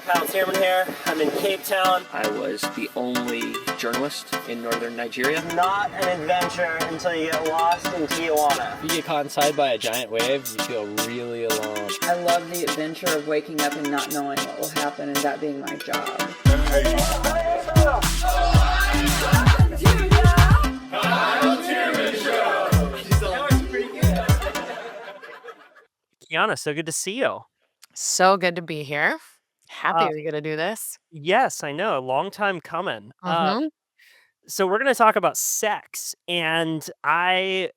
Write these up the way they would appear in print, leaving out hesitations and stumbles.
Kyle Tierman here. I'm in Cape Town. I was the only journalist in northern Nigeria. Not an adventure until you get lost in Tijuana. If you get caught inside by a giant wave, you feel really alone. I love the adventure of waking up and not knowing what will happen and that being my job. Kiana, so good to see you. So good to be here. Happy Uh, we get to do this. yes, I know, a long time coming. hmm So we're going to talk about sex, and I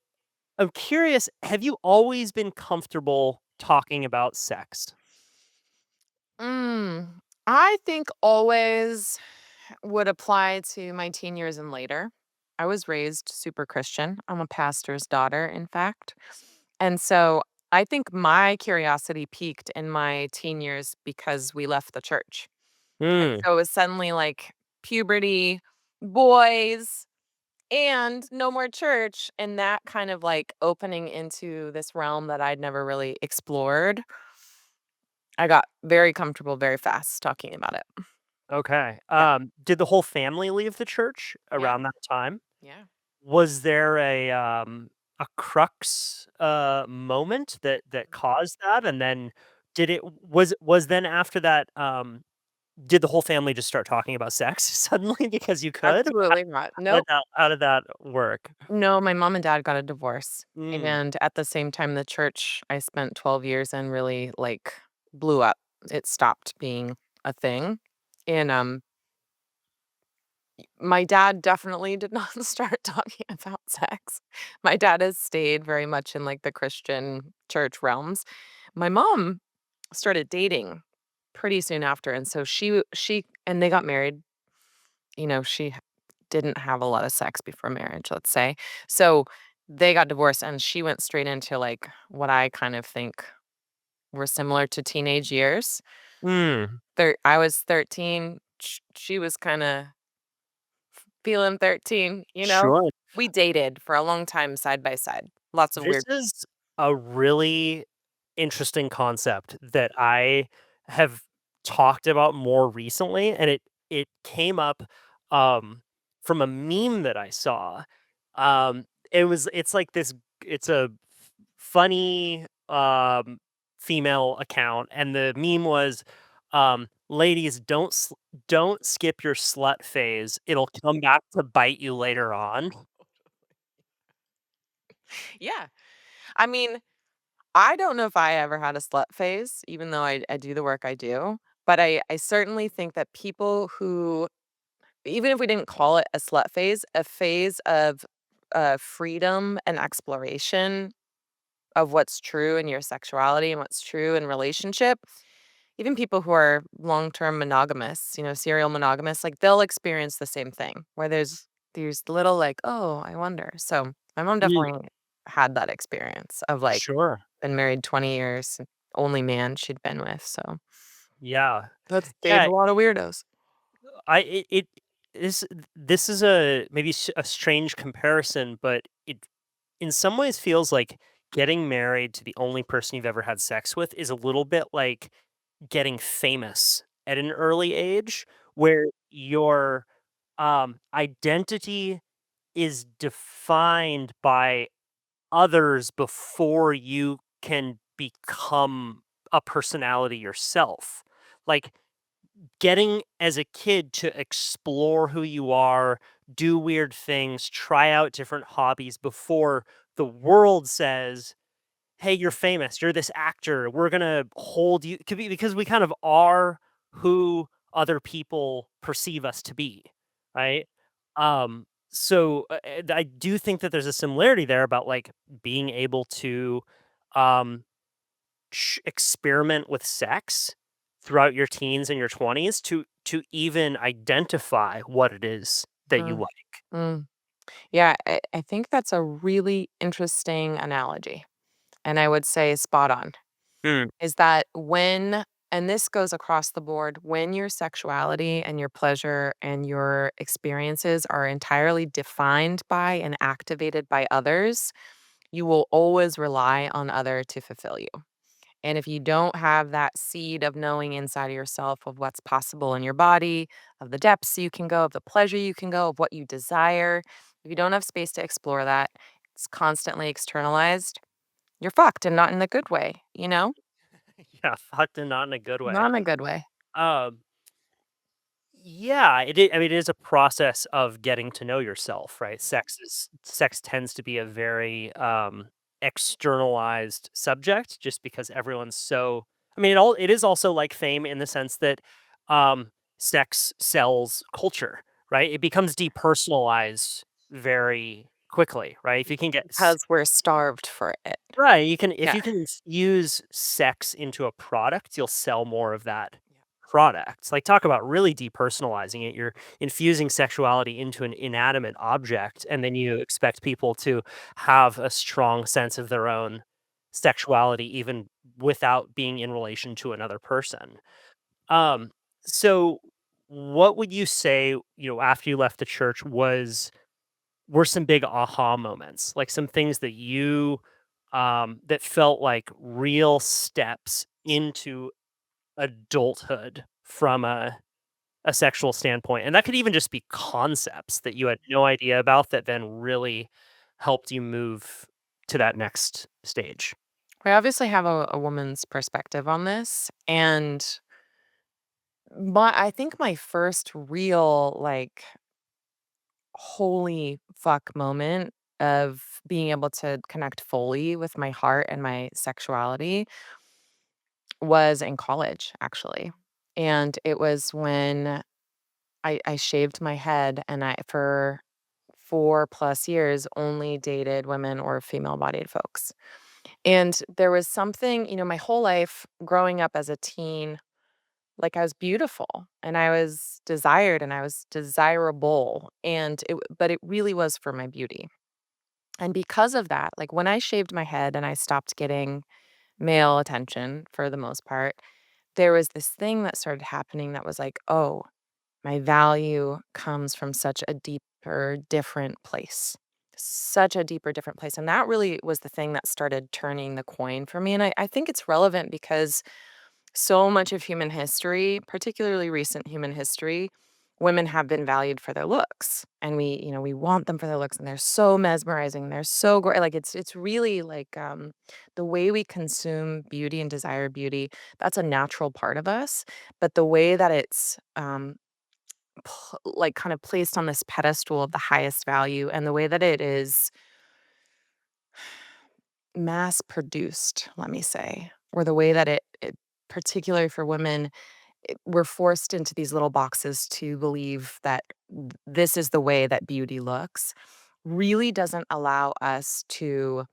am curious, have you always been comfortable talking about sex? Mm, I think always would apply to my teen years and later. I was raised super Christian. I'm a pastor's daughter, in fact. And so I think my curiosity peaked in my teen years because we left the church. And Hmm. so it was suddenly like puberty, boys, and no more church. And that kind of like opening into this realm that I'd never really explored. I got very comfortable very fast talking about it. Okay. Yeah. Did the whole family leave the church Yeah. around that time? Yeah. Was there a crux moment that caused that, and then did it was then after that did the whole family just start talking about sex suddenly because you could? Absolutely not. Nope. How did that work? No, my mom and dad got a divorce. Mm, And at the same time, the church I spent 12 years in really like blew up. It stopped being a thing. And my dad definitely did not start talking about sex. My dad has stayed very much in like the Christian church realms. My mom started dating pretty soon after, and so she and they got married. She didn't have a lot of sex before marriage, let's say. So they got divorced, and she went straight into like what I kind of think were similar to teenage years. mm, I was 13. She was kind of feeling 13. sure. We dated for a long time side by side. Lots of This weird. is a really interesting concept that I have talked about more recently, and it came up from a meme that I saw. It's like this it's a funny female account, and the meme was ladies, don't skip your slut phase. It'll come back to bite you later on. Yeah. I mean, I don't know if I ever had a slut phase, even though I do the work I do. But I certainly think that people who, even if we didn't call it a slut phase, a phase of freedom and exploration of what's true in your sexuality and what's true in relationship, even people who are long-term monogamous, serial monogamous, like they'll experience the same thing where there's little like, oh, I wonder. So my mom Mm, definitely had that experience of like sure. been married 20 years, only man she'd been with. So Yeah. that's dated Yeah, a lot of weirdos. I it this this is a maybe a strange comparison, but it in some ways feels like getting married to the only person you've ever had sex with is a little bit like getting famous at an early age, where your identity is defined by others before you can become a personality yourself. Like getting as a kid to explore who you are, do weird things, try out different hobbies before the world says, "Hey, you're famous. You're this actor. We're going to hold you," because we kind of are who other people perceive us to be, right? I do think that there's a similarity there about like being able to um experiment with sex throughout your teens and your 20s to even identify what it is that you Mm, like. mm. Yeah, I think that's a really interesting analogy. And I would say spot on. Mm, Is that and this goes across the board, when your sexuality and your pleasure and your experiences are entirely defined by and activated by others, you will always rely on other to fulfill you. And if you don't have that seed of knowing inside of yourself of what's possible in your body, of the depths you can go, of the pleasure you can go, of what you desire, if you don't have space to explore that, it's constantly externalized, you're fucked and not in the good way, you know? Yeah, fucked and not in a good way. Not in a good way. Um, yeah, I mean, it is a process of getting to know yourself, right? Sex tends to be a very externalized subject just because everyone's so I mean, it is also like fame in the sense that um sex sells culture, right? It becomes depersonalized very quickly, right? If you can Because we're starved for it. right, you can if Yeah. you can use sex into a product, you'll sell more of that product. Like, talk about really depersonalizing it. You're infusing sexuality into an inanimate object, and then you expect people to have a strong sense of their own sexuality even without being in relation to another person. Um, so what would you say, after you left the church were some big aha moments, like some things that that felt like real steps into adulthood from a sexual standpoint? And that could even just be concepts that you had no idea about that then really helped you move to that next stage. I obviously have a woman's perspective on this, and I think my first real, like, holy fuck moment of being able to connect fully with my heart and my sexuality was in college, actually. And it was when I shaved my head and I, for 4+ years, only dated women or female bodied folks. And there was something, my whole life growing up as a teen, like I was beautiful and I was desired and I was desirable. But it really was for my beauty. And because of that, like when I shaved my head and I stopped getting male attention for the most part, there was this thing that started happening that was like, oh, my value comes from such a deeper, different place. Such a deeper, different place. And that really was the thing that started turning the coin for me. And I think it's relevant because so much of human history, particularly recent human history, women have been valued for their looks. And we want them for their looks and they're so mesmerizing. They're so great. Like it's really like the way we consume beauty and desire beauty, that's a natural part of us. But the way that it's like kind of placed on this pedestal of the highest value and the way that it is mass produced, let me say, or the way that it particularly for women, we're forced into these little boxes to believe that this is the way that beauty looks, really doesn't allow us to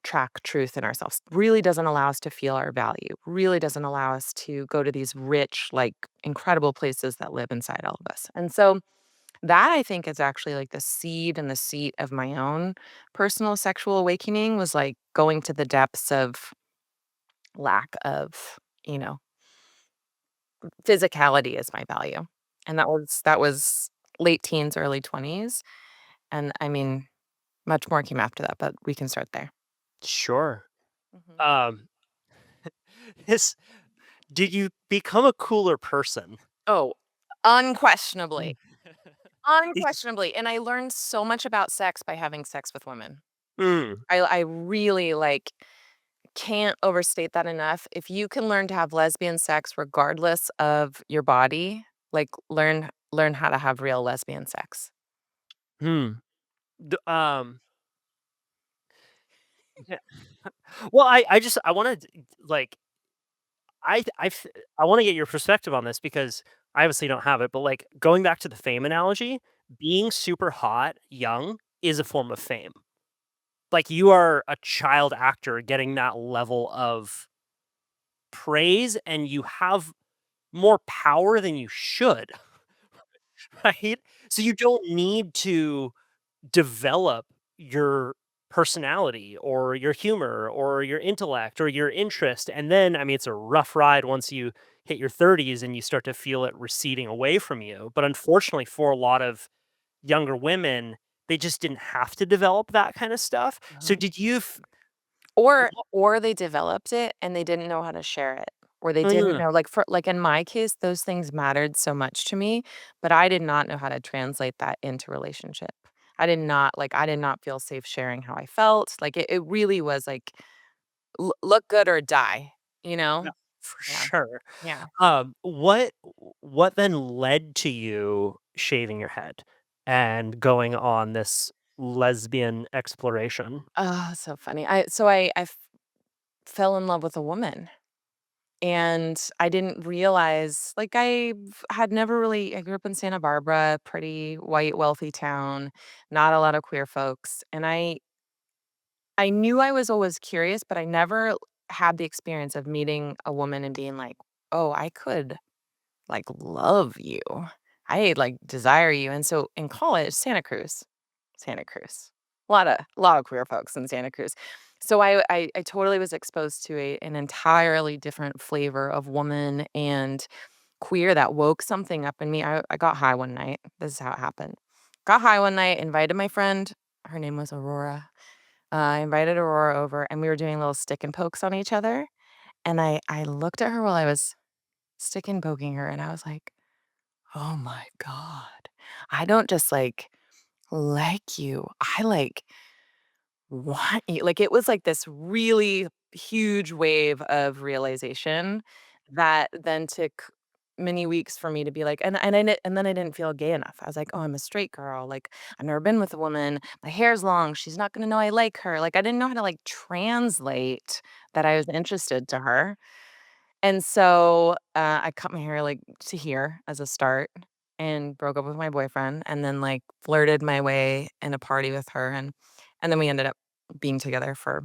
track truth in ourselves, really doesn't allow us to feel our value, really doesn't allow us to go to these rich, like incredible places that live inside all of us. And so that I think is actually like the seed and the seat of my own personal sexual awakening was like going to the depths of lack of, you know, physicality is my value. And that was late teens, early 20s. And I mean, much more came after that, but we can start there. Sure. Mhm. Um, this did you become a cooler person? Oh, unquestionably. Did Unquestionably. And I learned so much about sex by having sex with women. mm, I really like can't overstate that enough. If you can learn to have lesbian sex regardless of your body, like learn how to have real lesbian sex. hmm, d yeah. Well, I wanna like, I f I wanna get your perspective on this because I obviously don't have it, but, like, going back to the fame analogy, being super hot young is a form of fame. Like, you are a child actor getting that level of praise, and you have more power than you should, right? So you don't need to develop your personality or your humor or your intellect or your interest. And then, I mean, it's a rough ride once you hit your 30s and you start to feel it receding away from you. But unfortunately, for a lot of younger women, they just didn't have to develop that kind of stuff. So, No. Or they developed it and they didn't know how to share it, or they didn't Mm, know, like in my case, those things mattered so much to me, but I did not know how to translate that into relationship. I did not feel safe sharing how I felt. Like it really was like look good or die, you yeah, know? for Yeah. sure. Yeah. What then led to you shaving your head and going on this lesbian exploration? Oh, so funny. I fell in love with a woman. And I didn't realize, like, had never really, I grew up in Santa Barbara, pretty white, wealthy town, not a lot of queer folks. And I knew I was always curious, but I never had the experience of meeting a woman and being like, oh, I could like love you. I like desire you. And so in college, Santa Cruz, a lot of queer folks in Santa Cruz. So I totally was exposed to an entirely different flavor of woman and queer that woke something up in me. I got high one night. This is how it happened. Got high one night, invited my friend. Her name was Aurora. I invited Aurora over, and we were doing little stick and pokes on each other. And I looked at her while I was stick and poking her, and I was like, "Oh my god, I don't just like you. I want you." Like it was like this really huge wave of realization that then took many weeks for me to be like, and then I didn't feel gay enough. I was like, oh, I'm a straight girl. Like I've never been with a woman. My hair's long. She's not gonna know I like her. Like I didn't know how to like translate that I was interested to her. And so I cut my hair like to here as a start and broke up with my boyfriend and then like flirted my way in a party with her and then we ended up being together for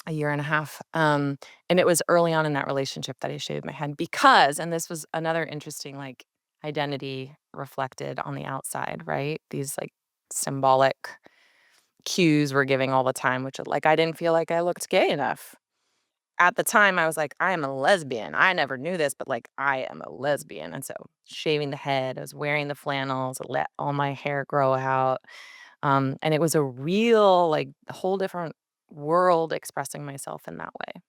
a year and a half. And it was early on in that relationship that I shaved my head because, and this was another interesting like identity reflected on the outside, right? These like symbolic cues we're giving all the time, which like I didn't feel like I looked gay enough. At the time, I was like, "I am a lesbian." I never knew this, but, like, I am a lesbian, and so shaving the head, I was wearing the flannels, I let all my hair grow out, and it was a real, like, a whole different world expressing myself in that way.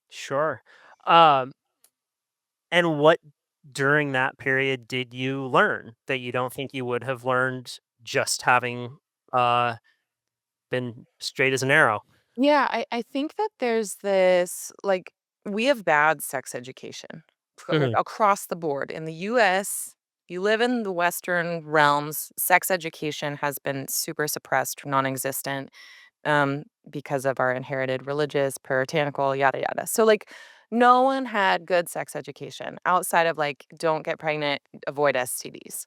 Sure. Um, and what during that period did you learn that you don't think you would have learned just having uh been straight as an arrow? Yeah, I think that there's this, like we have bad sex education, like, Mhm. across the board. In the US, you live in the Western realms, sex education has been super suppressed, non-existent. Because of our inherited religious, puritanical, yada yada. So like no one had good sex education outside of like don't get pregnant, avoid STDs.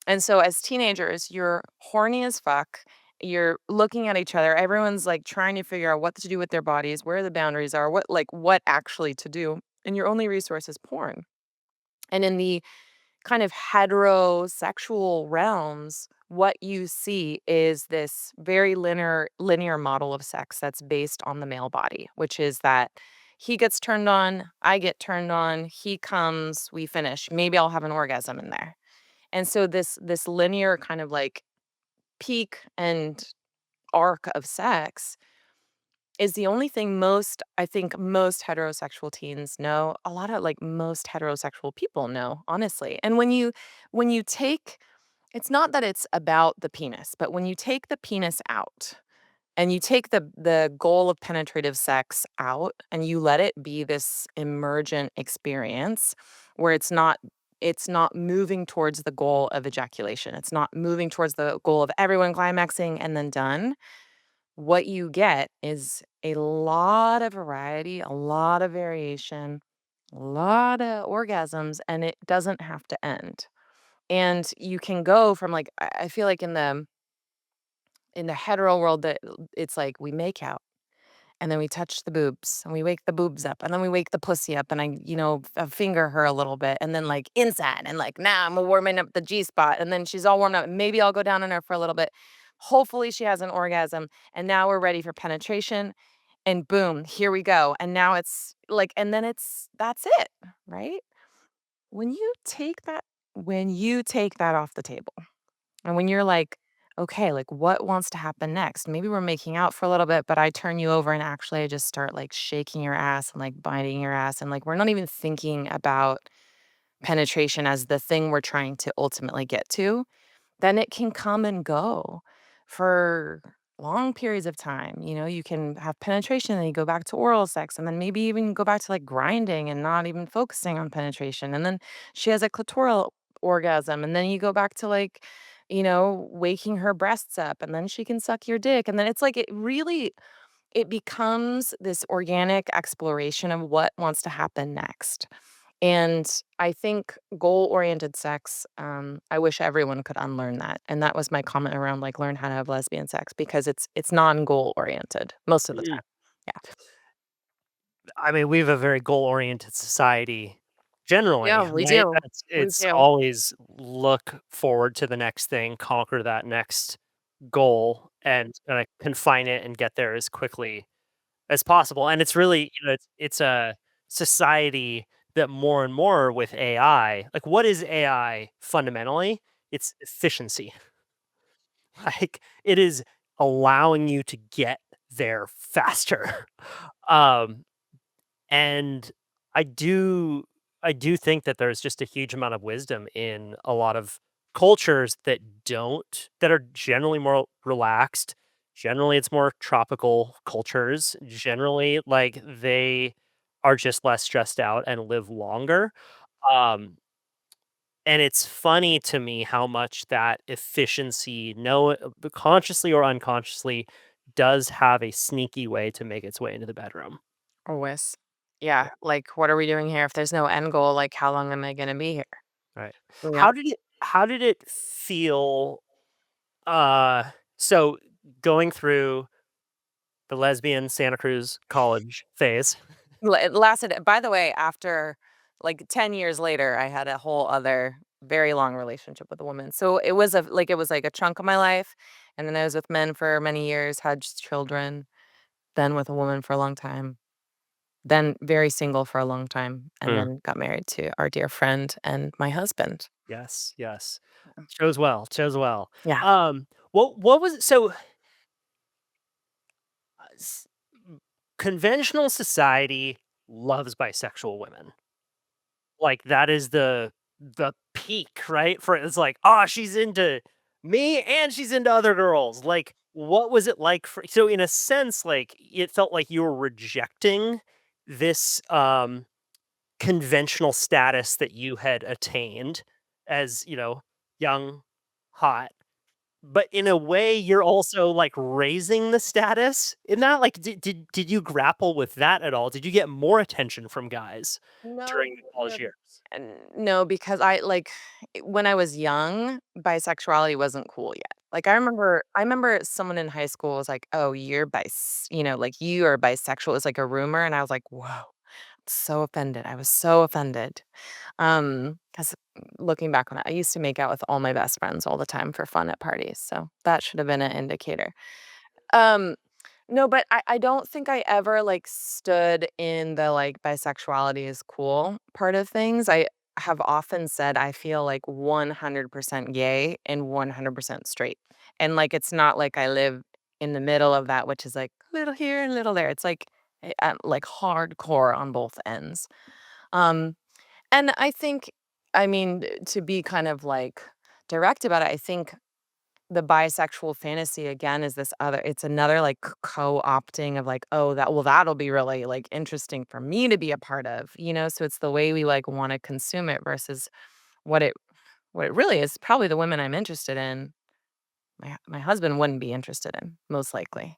And so as teenagers, you're horny as fuck. You're looking at each other. Everyone's like trying to figure out what to do with their bodies, where the boundaries are, what actually to do. And your only resource is porn. And in the kind of heterosexual realms, what you see is this very linear model of sex that's based on the male body, which is that he gets turned on, I get turned on, he comes, we finish. Maybe I'll have an orgasm in there. And so this linear kind of like peak and arc of sex is the only thing I think most heterosexual teens know, a lot of like most heterosexual people know, honestly. And when you take it's not that it's about the penis, but when you take the penis out and you take the goal of penetrative sex out and you let it be this emergent experience where it's not moving towards the goal of ejaculation. It's not moving towards the goal of everyone climaxing and then done. What you get is a lot of variety, a lot of variation, a lot of orgasms, and it doesn't have to end. And you can go from like I feel like in the hetero world that it's like we make out and then we touch the boobs and we wake the boobs up and then we wake the pussy up and finger her a little bit and then like inside and like now I'm warming up the G spot and then she's all warmed up. Maybe I'll go down on her for a little bit. Hopefully she has an orgasm and now we're ready for penetration and boom, here we go. And now it's like and then that's it, right? When you take that when you take that off the table and when you're like, okay, like what wants to happen next? Maybe we're making out for a little bit, but I turn you over and actually I just start like shaking your ass and like biting your ass. And like we're not even thinking about penetration as the thing we're trying to ultimately get to, then it can come and go for long periods of time. You know, you can have penetration and then you go back to oral sex and then maybe even go back to like grinding and not even focusing on penetration. And then she has a clitoral orgasm and then you go back to like, waking her breasts up and then she can suck your dick. And then it's like it becomes this organic exploration of what wants to happen next. And I think goal-oriented sex, I wish everyone could unlearn that, and that was my comment around, like, learn how to have lesbian sex because it's non-goal oriented most of the Mm. time. Yeah. I mean, we have a very goal-oriented society Yeah, generally, we right? do. We It's do. always look forward to the next thing, conquer that next goal, and kinda confine it and get there as quickly as possible. And it's really, it's a society that more and more with AI, like, what is AI fundamentally? It's efficiency. Like, it is allowing you to get there faster. Um, and I do I do think that there's just a huge amount of wisdom in a lot of cultures that are generally more relaxed. Generally, it's more tropical cultures. Generally, like, they are just less stressed out and live longer. Um, and it's funny to me how much that efficiency, consciously or unconsciously, does have a sneaky way to make its way into the bedroom. Always. Yeah, like, what are we doing here? If there's no end goal, like, how long am I gonna be here? Right. Yeah. How did it feel, uh, so going through the lesbian Santa Cruz college phase? It lasted by the way, after, like, 10 years later, I had a whole other very long relationship with a woman. So, it was, like, a chunk of my life, and then I was with men for many years, had children, then with a woman for a long time, then very single for a long time, and Mm. then got married to our dear friend and my husband. Yes, yes. Chose well, chose well. Yeah. What was it s conventional society loves bisexual women. Like, that is the peak, right? For it's like, "Ah, she's into me and she's into other girls." Like, what was it like for so in a sense, like, it felt like you were rejecting this, conventional status that you had attained as, young, hot, but in a way, you're also, like, raising the status in that, like, did you grapple with that at all? Did you get more attention from guys No, during the college years? no, because when I was young, bisexuality wasn't cool yet. Like, I remember someone in high school was like, "Oh, like, you are bisexual." It was like a rumor, and I was like, "Whoa." So offended. I was so offended. 'Cause looking back on it, I used to make out with all my best friends all the time for fun at parties, so that should have been an indicator. Um, no, but I don't think I ever, like, stood in the, like, bisexuality is cool part of things. I have often said I feel, like, 100% gay and 100% straight, and, like, it's not like I live in the middle of that, which is, like, a little here and a little there. It's, like, hardcore on both ends. Um, and I mean, to be kind of, like, direct about it, I think the bisexual fantasy again is it's another like co-opting of like, oh, that'll be really like interesting for me to be a part of, so it's the way we like want to consume it versus what it what it really is. Probably the women I'm interested in, my husband wouldn't be interested in, most likely,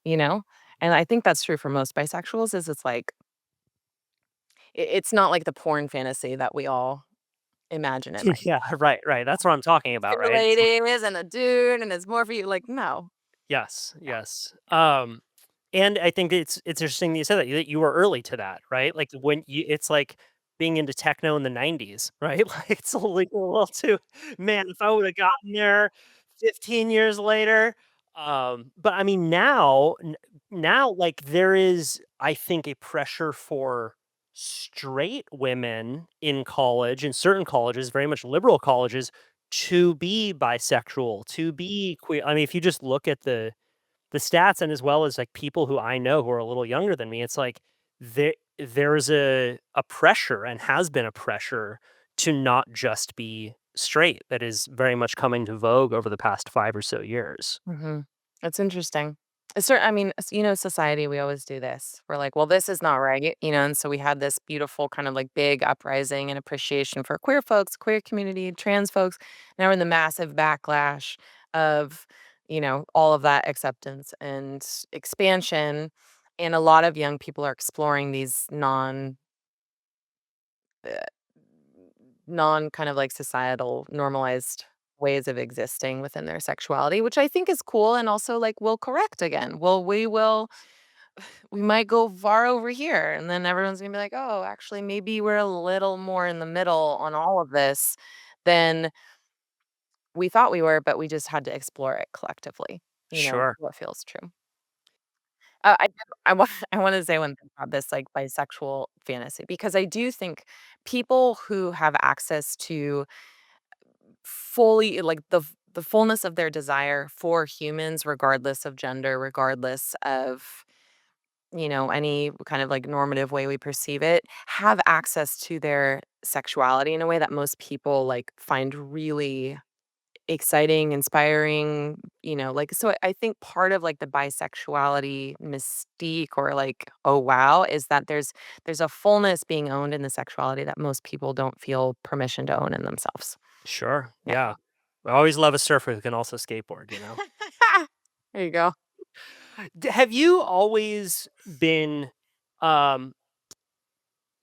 you know? And I think that's true for most bisexuals is it's like it's not like the porn fantasy that we all imagine it might. Yeah, right, right, that's what I'm talking about, 2 right? It's like ladies and a dude and it's more for you, like, no. yes, Yeah. yes, and I think it's interesting that you said that you were early to that, right? Like, when you it's like being into techno in the '90s, right? Like, it's only a little too man, if I would've gotten there 15 years later, but I mean, now, like, there is, I think, a pressure for straight women in college, in certain colleges, very much liberal colleges, to be bisexual, to be queer. I mean, if you just look at the stats, and as well as like people who I know who are a little younger than me, it's like there's a pressure, and has been a pressure, to not just be straight, that is very much coming to vogue over the past 5 or so years. Mhm. It's interesting. I mean, society, we always do this. We're like, well, this is not right, and so we had this beautiful kind of like big uprising and appreciation for queer folks, queer community, trans folks. Now we're in the massive backlash of, all of that acceptance and expansion. And a lot of young people are exploring these uh, non kind of like societal normalized ways of existing within their sexuality, which I think is cool and also like will correct again. Well, we might go far over here and then everyone's gonna be like, oh, actually maybe we're a little more in the middle on all of this than we thought we were, but we just had to explore it collectively, Sure. what feels true. I want to say one thing about this like bisexual fantasy because I do think people who have access to fully like the fullness of their desire for humans regardless of gender, regardless of, any kind of like normative way we perceive it, have access to their sexuality in a way that most people like find really exciting, inspiring, like so I think part of like the bisexuality mystique or like, oh wow, is that there's a fullness being owned in the sexuality that most people don't feel permission to own in themselves. Sure. Yeah. Yeah. I always love a surfer who can also skateboard. There you go. Have you always been um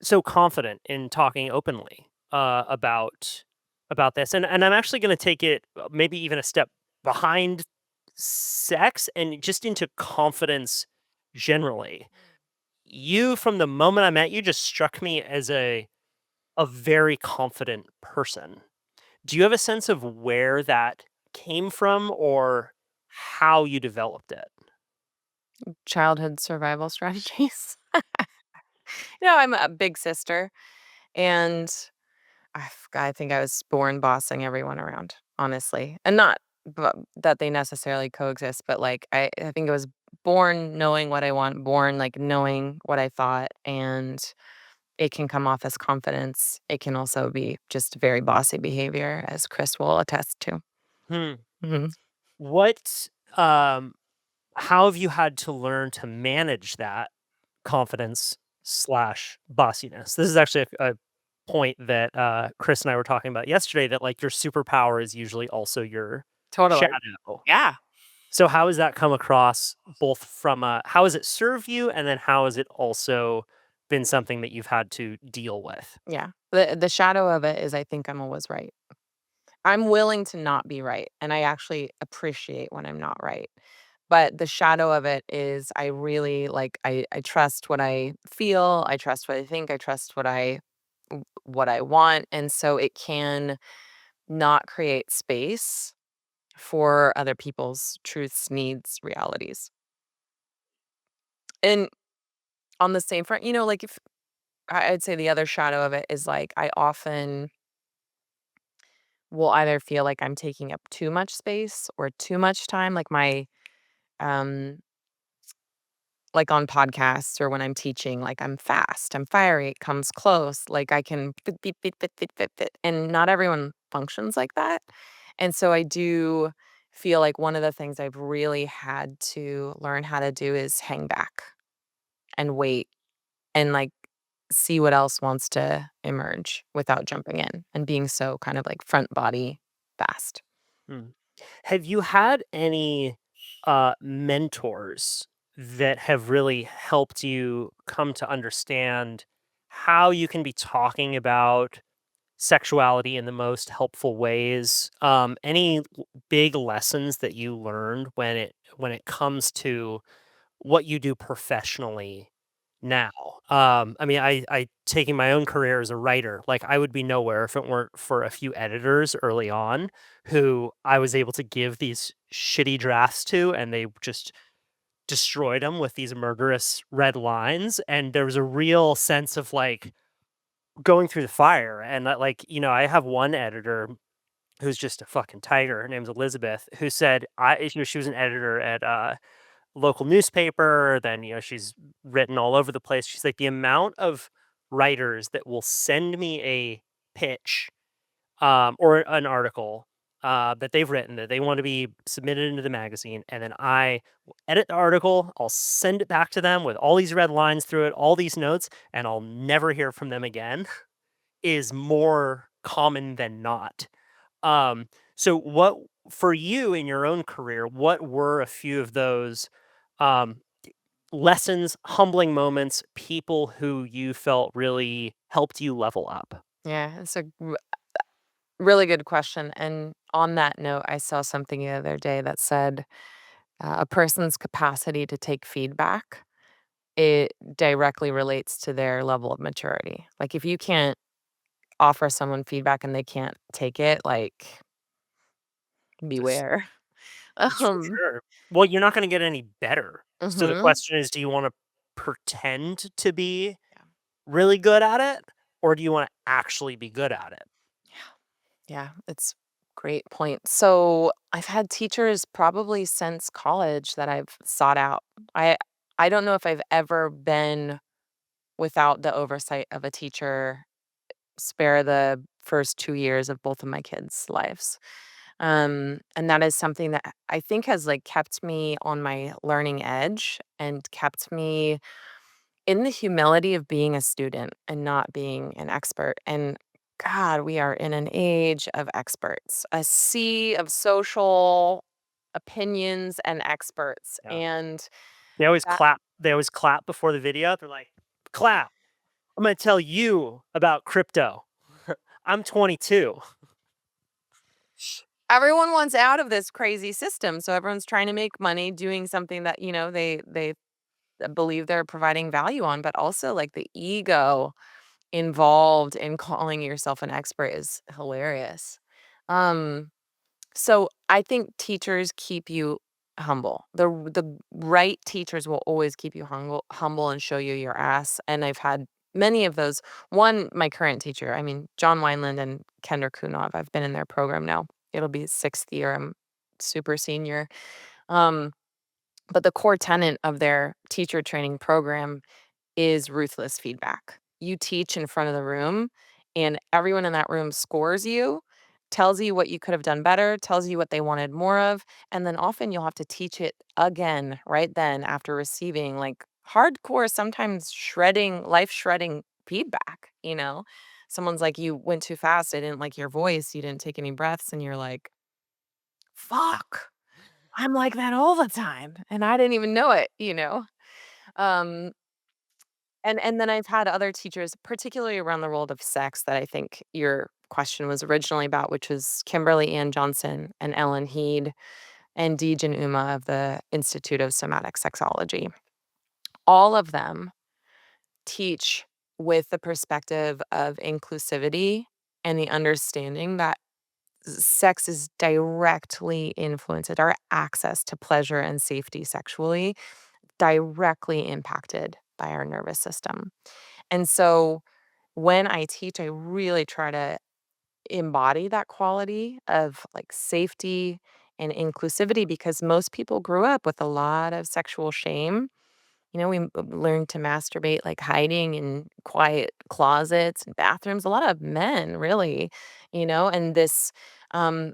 so confident in talking openly about this? And I'm actually going to take it maybe even a step behind sex and just into confidence generally. You, from the moment I met you, just struck me as a very confident person. Do you have a sense of where that came from, or how you developed it? Childhood survival strategies. I'm a big sister, and I think I was born bossing everyone around, honestly. And not that they necessarily coexist, but like I think I was born knowing what I want, born like knowing what I thought, and it can come off as confidence. It can also be just very bossy behavior, as Chris will attest to. Hmm. Mhm. What how have you had to learn to manage that confidence slash bossiness? This is actually a point that Chris and I were talking about yesterday, that like your superpower is usually also your Totally. shadow. Yeah. So how has that come across, both from how has it served you, and then how has it also been something that you've had to deal with? Yeah. The shadow of it is I think I'm always right. I'm willing to not be right, and I actually appreciate when I'm not right. But the shadow of it is I really like I trust what I feel, I trust what I think, I trust what I want, and so it can not create space for other people's truths, needs, realities. And on the same front, like if I'd say the other shadow of it is like I often will either feel like I'm taking up too much space or too much time, um like on podcasts or when I'm teaching, like I'm fast, I'm fiery, it comes close, like I can fit, fit, fit, fit, fit, fit, fit. And not everyone functions like that. And so I do feel like one of the things I've really had to learn how to do is hang back and wait and like see what else wants to emerge without jumping in and being so kind of like front body fast. Hmm. Have you had any mentors that have really helped you come to understand how you can be talking about sexuality in the most helpful ways? Any big lessons that you learned when it comes to what you do professionally now? I mean, I taking my own career as a writer, like I would be nowhere if it weren't for a few editors early on who I was able to give these shitty drafts to, and they just destroyed them with these murderous red lines. And there was a real sense of like going through the fire. And like, I have one editor who's just a fucking tiger. Her name's Elizabeth, who said, she was an editor at local newspaper. Then, she's written all over the place. She's like, the amount of writers that will send me a pitch or an article that they've written that they want to be submitted into the magazine, and then I will edit the article, I'll send it back to them with all these red lines through it, all these notes, and I'll never hear from them again, is more common than not. So what for you in your own career, what were a few of those um, lessons, humbling moments, people who you felt really helped you level up? Yeah, it's a really good question. And on that note, I saw something the other day that said a person's capacity to take feedback, it directly relates to their level of maturity. Like if you can't offer someone feedback and they can't take it, like It's beware. it's for Um, sure. Well, you're not gonna get any better. So the mhm. question is, do you wanna pretend to be Yeah. really good at it, or do you wanna actually be good at it? Yeah, it's great point. So I've had teachers probably since college that I've sought out. I don't know if I've ever been without the oversight of a teacher, spare the first 2 years of both of my kids' lives. And that is something that I think has, like, kept me on my learning edge and kept me in the humility of being a student and not being an expert. And God, we are in an age of experts, a sea of social opinions and experts. Yeah. And that They always clap before the video. They're like, "Clap. I'm gonna tell you about crypto. I'm 22." everyone wants out of this crazy system. So everyone's trying to make money doing something that, they believe they're providing value on, but also like the ego involved in calling yourself an expert is hilarious. Um, so I think teachers keep you humble. The right teachers will always keep you humble and show you your ass. And I've had many of those. One, my current teacher, I mean, John Wineland and Kendra Kunov, I've been in their program now. It'll be 6th year. I'm super senior. Um, but the core tenet of their teacher training program is ruthless feedback. You teach in front of the room, and everyone in that room scores you, tells you what you could have done better, tells you what they wanted more of, and then often you'll have to teach it again right then after receiving like hardcore, sometimes life shredding feedback. Someone's like, you went too fast. I didn't like your voice. You didn't take any breaths. And you're like, fuck, I'm like that all the time. And I didn't even know it. Um, and then I've had other teachers, particularly around the world of sex, that I think your question was originally about, which was Kimberly Ann Johnson and Ellen Heed and Deejan Uma of the Institute of Somatic Sexology. All of them teach with the perspective of inclusivity and the understanding that sex is directly influenced, our access to pleasure and safety sexually directly impacted by our nervous system. And so when I teach, I really try to embody that quality of like safety and inclusivity because most people grew up with a lot of sexual shame. We learned to masturbate like hiding in quiet closets and bathrooms. A lot of men, really, and um,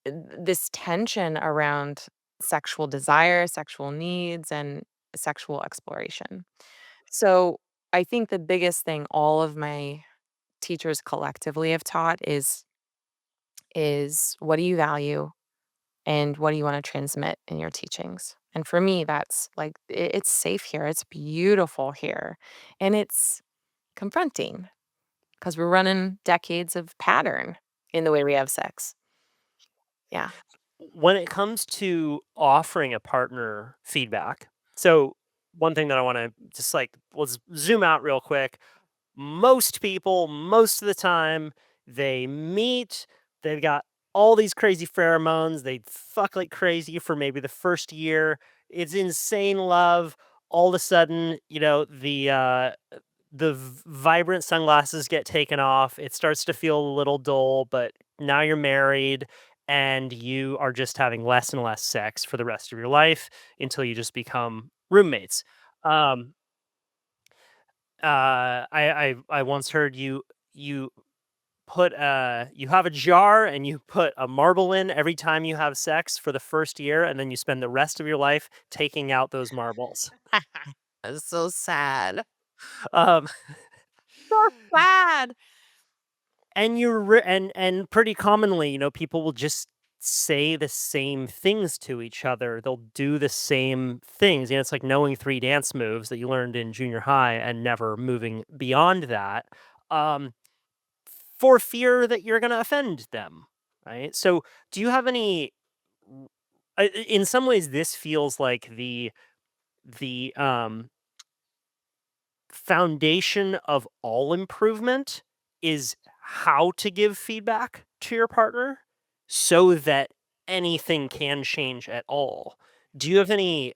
this tension around sexual desire, sexual needs, and sexual exploration. So I think the biggest thing all of my teachers collectively have taught is what do you value and what do you want to transmit in your teachings? And for me, that's like it's safe here, it's beautiful here, and it's confronting because we're running decades of pattern in the way we have sex. Yeah. When it comes to offering a partner feedback, so one thing that I wanna just, like, let's zoom out real quick. Most people, most of the time, they meet, they've got all these crazy pheromones, they fuck like crazy for maybe the first year. It's insane love. All of a sudden, vibrant sunglasses get taken off. It starts to feel a little dull, but now you're married and you are just having less and less sex for the rest of your life until you just become roommates. Um, I once heard you you have a jar and you put a marble in every time you have sex for the first year, and then you spend the rest of your life taking out those marbles. That's so sad. Um, So sad. and and pretty commonly, people will just say the same things to each other. They'll do the same things. It's like knowing three dance moves that you learned in junior high and never moving beyond that. Um, for fear that you're going to offend them, right? So, do you have any? In some ways, this feels like the foundation of all improvement is how to give feedback to your partner, so that anything can change at all. Do you have any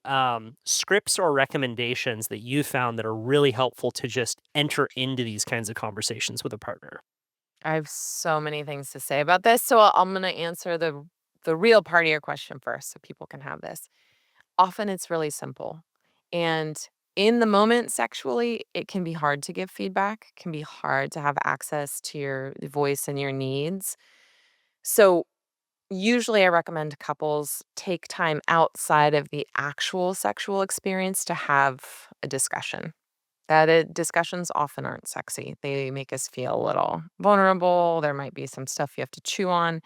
scripts or recommendations that you found that are really helpful to just enter into these kinds of conversations with a partner? I have so many things to say about this, so I'm gonna answer the real part of your question first so people can have this. Often it's really simple. And in the moment sexually, it can be hard to give feedback, can be hard to have access to your voice and your needs. So usually I recommend couples take time outside of the actual sexual experience to have a discussion. Discussions often aren't sexy. They make us feel a little vulnerable. There might be some stuff you have to chew on,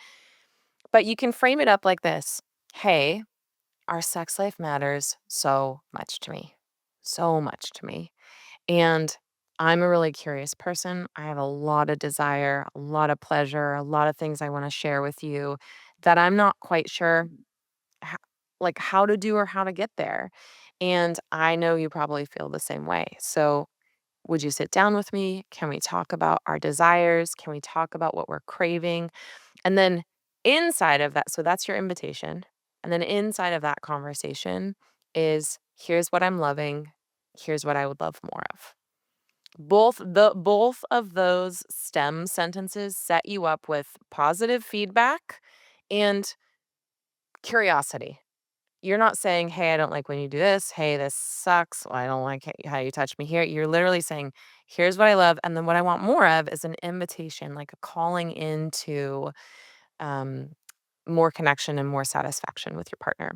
but you can frame it up like this. Hey, our sex life matters so much to me. So much to me. And I'm a really curious person. I have a lot of desire, a lot of pleasure, a lot of things I want to share with you that I'm not quite sure ho- like how to do or how to get there. And I know you probably feel the same way. So would you sit down with me? Can we talk about our desires? Can we talk about what we're craving? And then inside of that, so that's your invitation. And then inside of that conversation is here's what I'm loving, here's what I would love more of. Both of those stem sentences set you up with positive feedback and curiosity. You're not saying, "Hey, I don't like when you do this. Hey, this sucks. I don't like how you touch me here." You're literally saying, "Here's what I love, and then what I want more of is an invitation, like a calling into um, more connection and more satisfaction with your partner."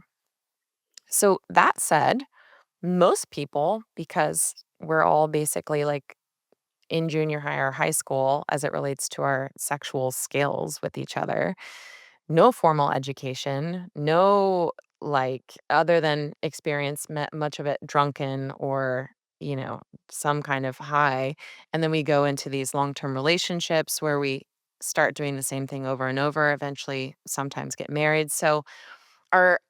So that said, most people, because we're all basically like in junior high or high school as it relates to our sexual skills with each other, no formal education, no, like, other than experience, much of it drunken or, you know, some kind of high. And then we go into these long term relationships where we start doing the same thing over and over, eventually, sometimes get married. So, our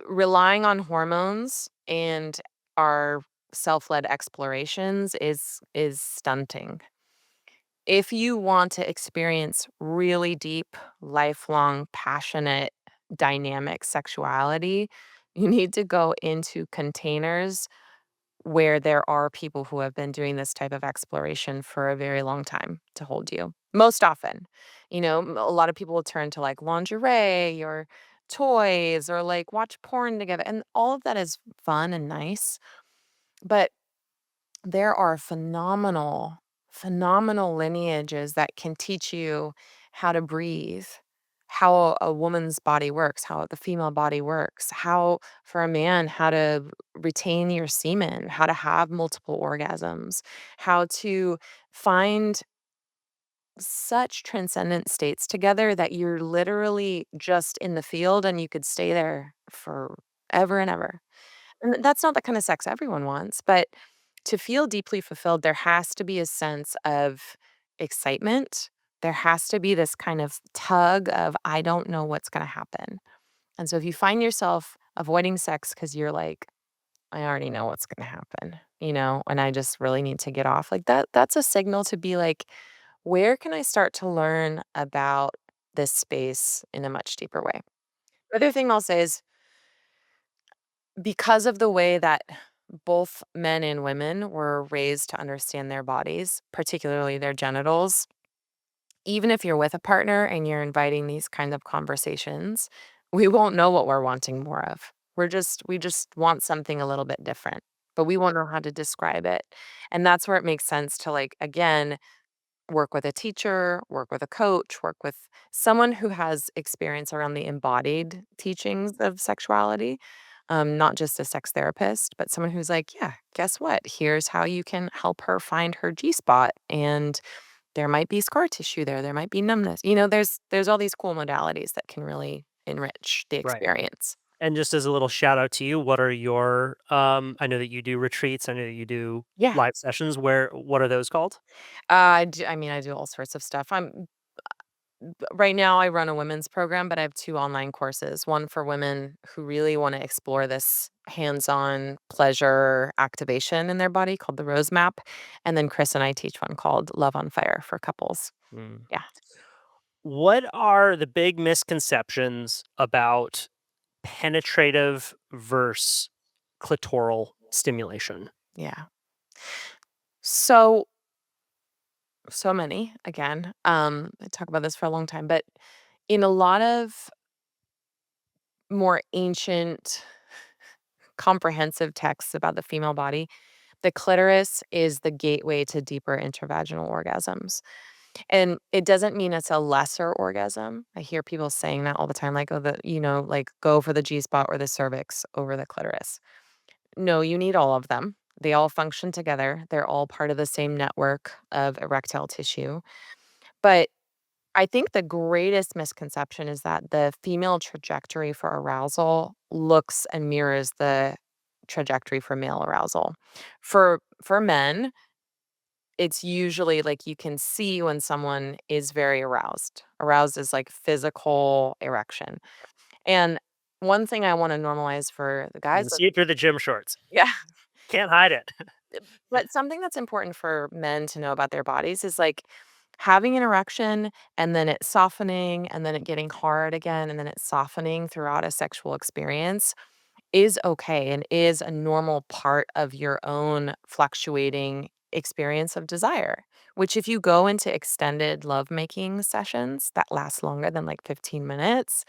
relying on hormones and our self led explorations is stunting. If you want to experience really deep, lifelong, passionate, dynamic sexuality, you need to go into containers where there are people who have been doing this type of exploration for a very long time to hold you. Most often, a lot of people will turn to like lingerie or toys or like watch porn together. And all of that is fun and nice. But there are phenomenal lineages that can teach you how to breathe, how a woman's body works, how the female body works, how for a man, how to retain your semen, how to have multiple orgasms, how to find such transcendent states together that you're literally just in the field and you could stay there forever and ever. And that's not the kind of sex everyone wants, but to feel deeply fulfilled, there has to be a sense of excitement. There has to be this kind of tug of, I don't know what's going to happen. And so if you find yourself avoiding sex because you're like, I already know what's going to happen, and I just really need to get off like that, that's a signal to be like, where can I start to learn about this space in a much deeper way? The other thing I'll say is because of the way that both men and women were raised to understand their bodies, particularly their genitals. Even if you're with a partner and you're inviting these kind of conversations, we won't know what we're wanting more of. We just want something a little bit different, but we won't know how to describe it. And that's where it makes sense to, like, again, work with a teacher, work with a coach, work with someone who has experience around the embodied teachings of sexuality, not just a sex therapist, but someone who's like, yeah, guess what? Here's how you can help her find her G spot. And there might be scar tissue there. There might be numbness. There's all these cool modalities that can really enrich the Right. experience. And just as a little shout out to you, what are your I know that you do retreats, I know that you do Yeah. live sessions. What are those called? I do all sorts of stuff. Right now I run a women's program, but I have 2 online courses. One for women who really want to explore this hands-on pleasure activation in their body called the Rose Map, and then Chris and I teach one called Love on Fire for couples. Mm. Yeah. What are the big misconceptions about penetrative versus clitoral stimulation? Yeah. So so many, again. I talk about this for a long time, but in a lot of more ancient comprehensive texts about the female body, the clitoris is the gateway to deeper intravaginal orgasms. And it doesn't mean it's a lesser orgasm. I hear people saying that all the time, like, oh, like go for the G spot or the cervix over the clitoris. No, you need all of them. They all function together. They're all part of the same network of erectile tissue. But I think the greatest misconception is that the female trajectory for arousal looks and mirrors the trajectory for male arousal. For men, it's usually like you can see when someone is very aroused. Aroused is like physical erection. And one thing I want to normalize for the You guys, can see it through the gym shorts. yeah, Can't hide it. but something that's important for men to know about their bodies is like having an erection and then it softening and then it getting hard again and then it softening throughout a sexual experience is okay and is a normal part of your own fluctuating experience of desire. Which, if you go into extended lovemaking sessions that last longer than like 15 minutes,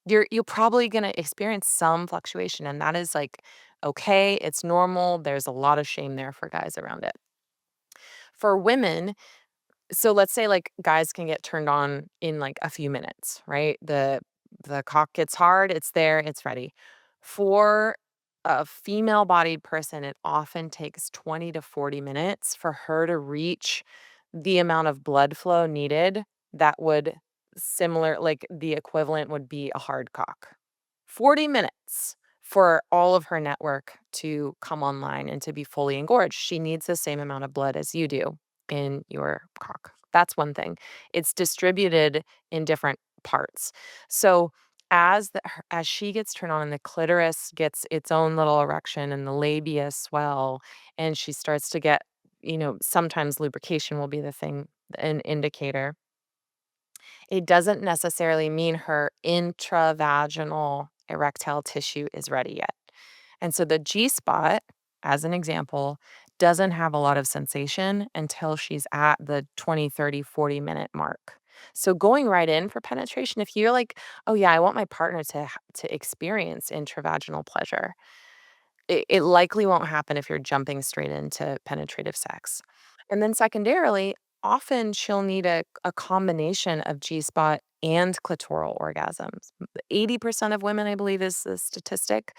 you're probably going to experience some fluctuation. And that is like okay, it's normal. There's a lot of shame there for guys around it. For women, so let's say like guys can get turned on in like a few minutes, right? The cock gets hard, it's there, it's ready. For a female bodied person, it often takes 20 to 40 minutes for her to reach the amount of blood flow needed that would similar like the equivalent would be a hard cock. 40 minutes for all of her network to come online and to be fully engorged. She needs the same amount of blood as you do in your cock. That's one thing. It's distributed in different parts. So as she gets turned on and the clitoris gets its own little erection and the labia swell and she starts to get, sometimes lubrication will be the thing, an indicator. It doesn't necessarily mean her intravaginal erectile tissue is ready yet. And so the G spot, as an example, doesn't have a lot of sensation until she's at the 20, 30, 40-minute mark. So going right in for penetration, if you're like, oh yeah, I want my partner to experience intravaginal pleasure, it likely won't happen if you're jumping straight into penetrative sex. And then secondarily, often she'll need a combination of G spot and clitoral orgasms. 80% of women, I believe, is the statistic.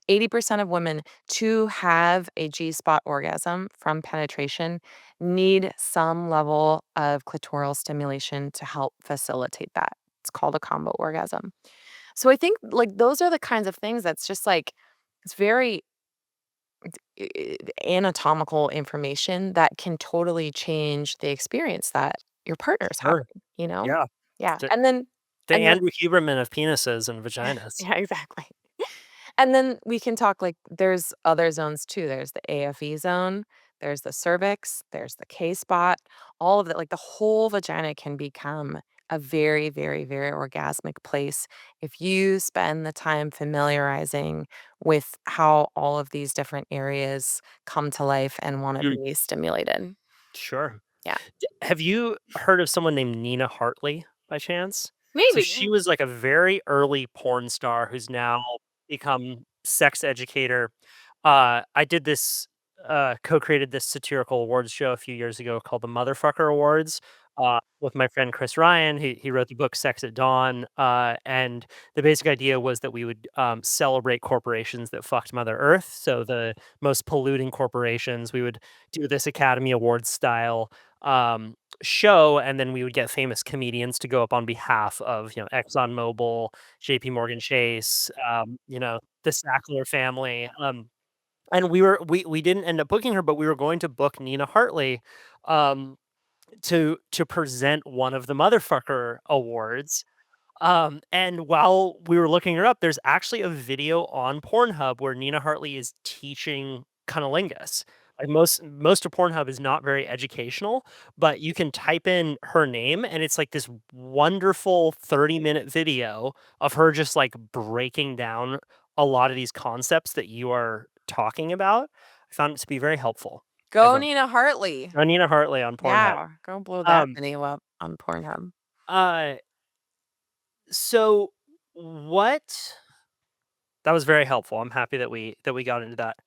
80% of women to have a G spot orgasm from penetration need some level of clitoral stimulation to help facilitate that. It's called a combo orgasm. So I think like those are the kinds of things that's just like, it's very anatomical information that can totally change the experience that your partner's having, Sure. you know? Yeah. Yeah. The, the And then Andrew Huberman of penises and vaginas. yeah, exactly. And then we can talk like there's other zones too. There's the AFE zone, there's the cervix, there's the K spot, all of that. Like the whole vagina can become a very, very, very orgasmic place if you spend the time familiarizing with how all of these different areas come to life and want to Mm, be stimulated. sure. Yeah. Have you heard of someone named Nina Hartley by chance? So Maybe. she was like a very early porn star who's now become sex educator. I did this co-created this satirical awards show a few years ago called the Motherfucker Awards with my friend Chris Ryan. He wrote the book Sex at Dawn, and the basic idea was that we would celebrate corporations that fucked Mother Earth. So the most polluting corporations, we would do this Academy Awards style show, and then we would get famous comedians to go up on behalf of, ExxonMobil, JP Morgan Chase, the Sackler family. And we didn't end up booking her, but we were going to book Nina Hartley um, to present one of the Motherfucker Awards. And while we were looking her up, there's actually a video on Pornhub where Nina Hartley is teaching cunnilingus. Like most of Pornhub is not very educational, but you can type in her name and it's like this wonderful 30-minute video of her just like breaking down a lot of these concepts that you are talking about. I found it to be very helpful. Go Everyone, Nina Hartley. Nina Hartley on Pornhub. Yeah, go blow that Um, video up on Pornhub. uh, so what that was very helpful. I'm happy that we got into that.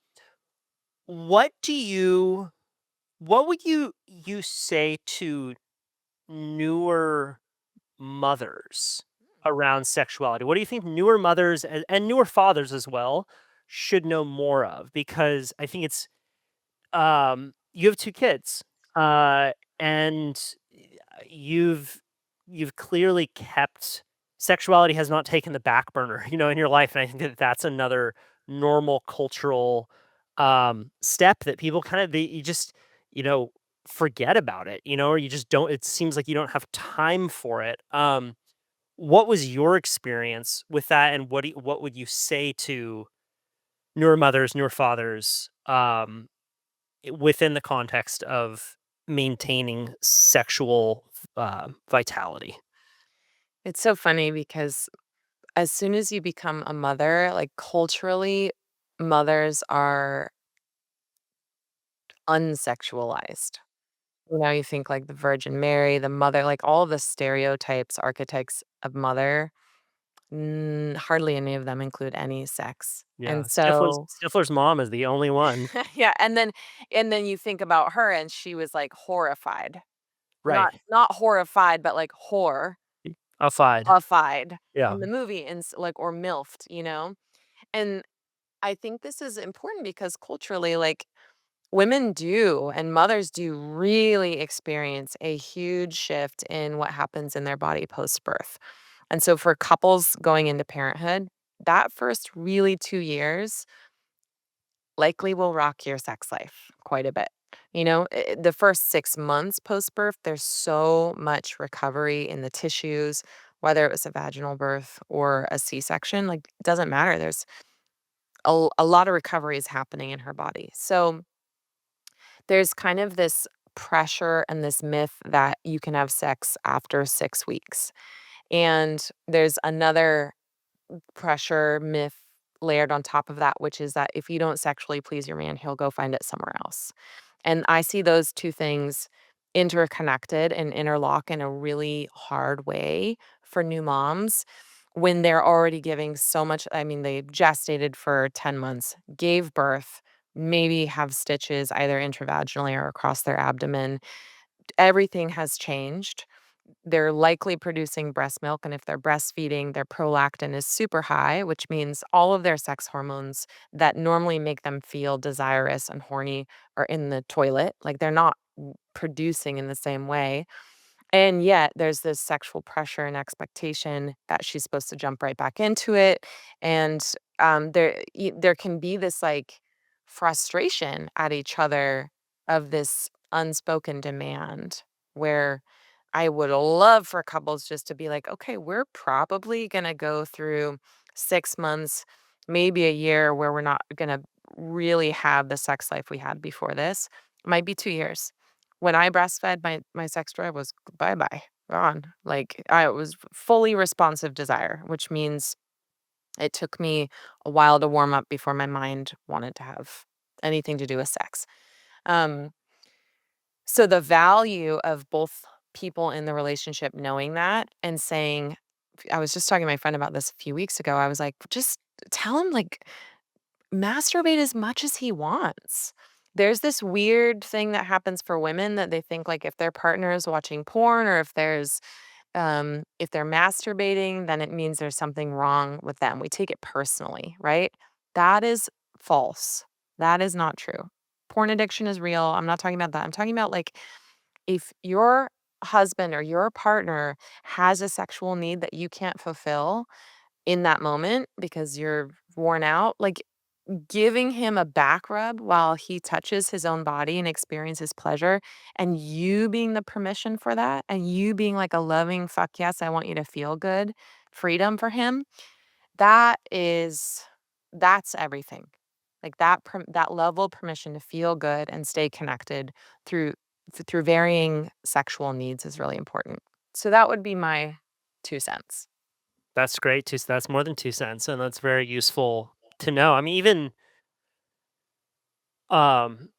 What do you what would you say to newer mothers around sexuality? What do you think newer mothers and newer fathers as well should know more of? Because I think it's you have 2 kids, and you've clearly kept sexuality has not taken the back burner, in your life, and I think that that's another normal cultural, step that people kind of you just, you know, forget about it, or you just don't it seems like you don't have time for it. What was your experience with that, and what would you say to newer mothers, newer fathers, within the context of maintaining sexual, vitality? It's so funny because as soon as you become a mother, like culturally, mothers are unsexualized. You think like the Virgin Mary, the mother, like all the stereotypes, archetypes of mother, hardly any of them include any sex. Yeah, And so, Stifler's mom is the only one. yeah, and then you think about her and she was like horrified. Right. Not horrified, but like Outside. horrified Yeah. in the movie and like or milfed. And I think this is important because culturally, like women do and mothers do really experience a huge shift in what happens in their body post birth. And so for couples going into parenthood, that first really 2 years likely will rock your sex life quite a bit. The first 6 months post birth, there's so much recovery in the tissues, whether it was a vaginal birth or a C section, like, it doesn't matter. There's a lot of recovery is happening in her body. So there's kind of this pressure and this myth that you can have sex after 6 weeks. And there's another pressure myth layered on top of that, which is that if you don't sexually please your man, he'll go find it somewhere else. And I see those two things interconnected and interlock in a really hard way for new moms when they're already giving so much. I mean, they gestated for 10 months, gave birth, maybe have stitches either intravaginally or across their abdomen. Everything has changed. They're likely producing breast milk, and if they're breastfeeding, their prolactin is super high, which means all of their sex hormones that normally make them feel desirous and horny are in the toilet. Like, they're not producing in the same way. And yet there's this sexual pressure and expectation that she's supposed to jump right back into it. And there can be this like frustration at each other of this unspoken demand where I would love for couples just to be like, okay, we're probably going to go through 6 months, maybe a year where we're not going to really have the sex life we had before this. Might be 2 years. When I breastfed, my sex drive was bye-bye. gone. Like I was fully responsive desire, which means it took me a while to warm up before my mind wanted to have anything to do with sex. Um, so the value of both people in the relationship knowing that and saying, I was just talking to my friend about this a few weeks ago. I was like, just tell him, like, masturbate as much as he wants. There's this weird thing that happens for women that they think, like, if their partner is watching porn or if they're masturbating, then it means there's something wrong with them. We take it personally, right? That is false. That is not true. Porn addiction is real. I'm not talking about that. I'm talking about, like, if your husband or your partner has a sexual need that you can't fulfill in that moment because you're worn out, like, giving him a back rub while he touches his own body and experiences pleasure, and you being the permission for that, and you being like a loving, "Fuck yes, I want you to feel good," freedom for him, that is that's everything. Like, that level of permission to feel good and stay connected through through varying sexual needs is really important. So that would be my 2 cents. That's great. That's more than 2 cents, and that's very useful to know. I mean, even um,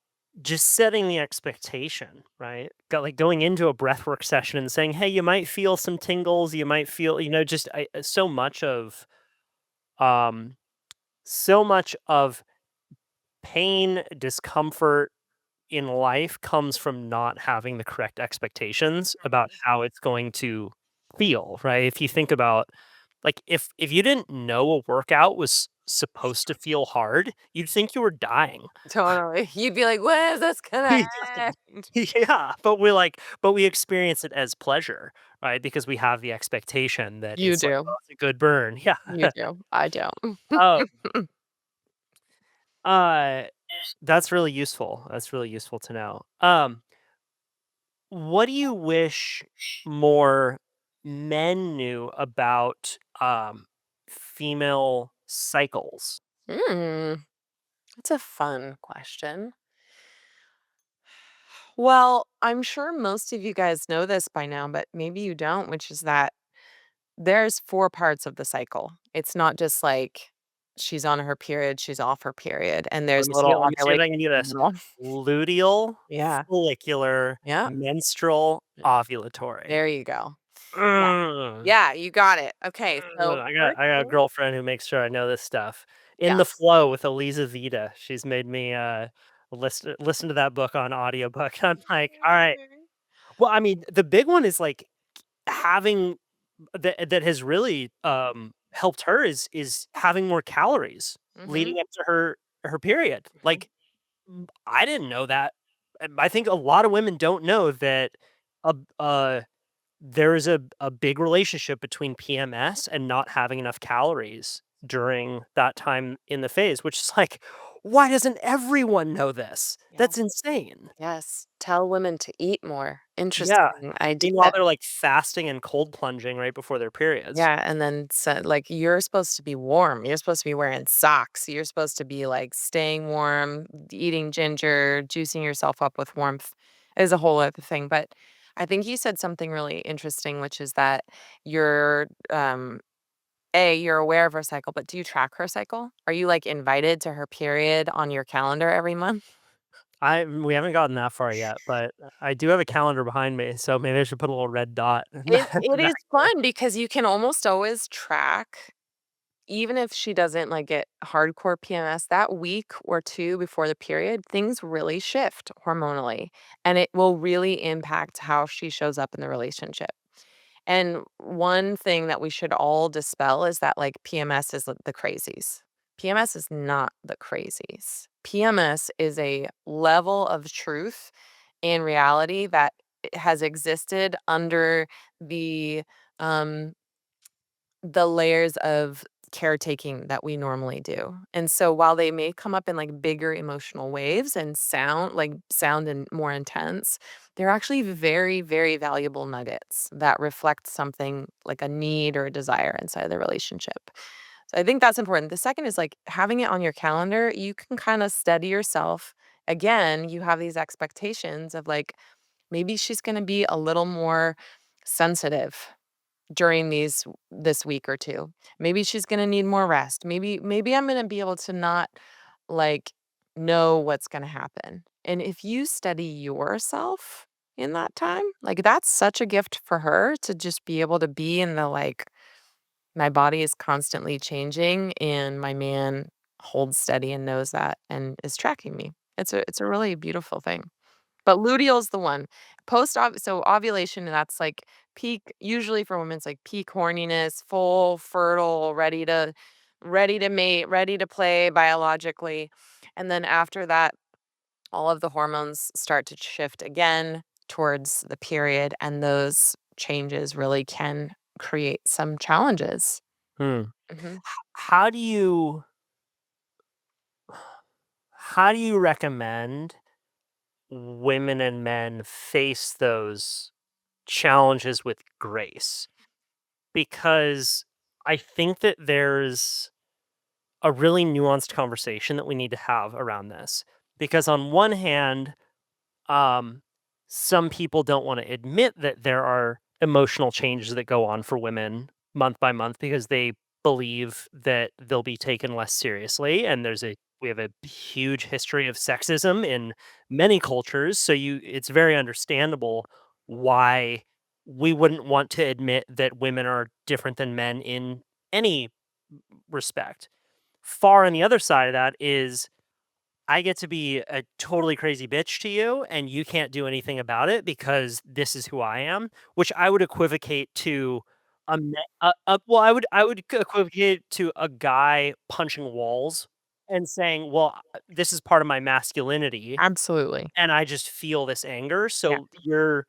just setting the expectation, right? Like going into a breathwork session and saying, "Hey, you might feel some tingles. You might feel, just um, so much of pain, discomfort in life comes from not having the correct expectations about how it's going to feel, right? If you think about, like, if you didn't know a workout was supposed to feel hard, you'd think you were dying. Totally. You'd be like, "When is this gonna end?" Yeah, but we experience it as pleasure, right? Because we have the expectation that You it's like, do. "Oh, it's a good burn." Yeah. You do. I don't. Oh, uh, that's really useful. That's really useful to know. What do you wish more men knew about, female cycles? Mm, that's a fun question. Well, I'm sure most of you guys know this by now, but maybe you don't, which is that there's 4 parts of the cycle. It's not just like she's on her period, she's off her period, and there's a little Let me other see if way I can do in the this. middle. Luteal, Yeah. follicular, Yeah. menstrual, ovulatory. There you go. Yeah. Ugh. Yeah, you got it. Okay, Ugh, so first I got a thing. girlfriend who makes sure I know this stuff. In the Yes. Flow with Eliza Vita. She's made me, listen to that book on audiobook. I'm like, "All right." Well, I mean, the big one is, like, having that has really, helped her is having more calories Mhm. leading up to her period. Mhm. Like, I didn't know that. I think a lot of women don't know that, uh, uh, there is a big relationship between PMS and not having enough calories during that time in the phase, which is like, why doesn't everyone know this? Yeah. That's insane. Yes. Tell women to eat more. Yeah. Interesting idea. Meanwhile, they're, like, fasting and cold plunging right before their periods. Yeah, and then like, you're supposed to be warm. You're supposed to be wearing socks. You're supposed to be, like, staying warm, eating ginger, juicing yourself up with warmth is a whole other thing. But I think you said something really interesting, which is that you're you're aware of her cycle, but do you track her cycle? Are you, like, invited to her period on your calendar every month? We haven't gotten that far yet, but I do have a calendar behind me, so maybe I should put a little red dot It is back there. fun because you can almost always track. Even if she doesn't, like, get hardcore PMS, that week or 2 before the period, things really shift hormonally, and it will really impact how she shows up in the relationship. And one thing that we should all dispel is that, like, PMS is the crazies. PMS is not the crazies. PMS is a level of truth and reality that has existed under the, um the layers of caretaking that we normally do. And so while they may come up in, like, bigger emotional waves and sound and more intense, they're actually very, very valuable nuggets that reflect something like a need or a desire inside the relationship. So I think that's important. The second is, like, having it on your calendar, you can kinda steady yourself. Again, you have these expectations of, like, maybe she's gonna be a little more sensitive during this week or two. Maybe she's going to need more rest. Maybe I'm going to be able to not like know what's going to happen. And if you study yourself in that time, like that's such a gift for her to just be able to be in the like my body is constantly changing and my man holds steady and knows that and is tracking me. It's a really beautiful thing. But luteal's the one. So ovulation, that's like peak usually for women, it's like peak horniness, full, fertile, ready to mate, ready to play biologically. And then after that, all of the hormones start to shift again towards the period, and those changes really can create some challenges. Hmm. Mhm. How do you recommend women and men face those challenges with grace? Because I think that there's a really nuanced conversation that we need to have around this. Because on one hand, um, some people don't want to admit that there are emotional changes that go on for women month by month because they believe that they'll be taken less seriously. And we have a huge history of sexism in many cultures. So it's very understandable why we wouldn't want to admit that women are different than men in any respect. Far on the other side of that is I get to be a totally crazy bitch to you, and you can't do anything about it because this is who I am, which I would equivocate to well, I would equivocate to a guy punching walls and saying, "Well, this is part of my masculinity." Absolutely. And I just feel this anger, Yeah. so you're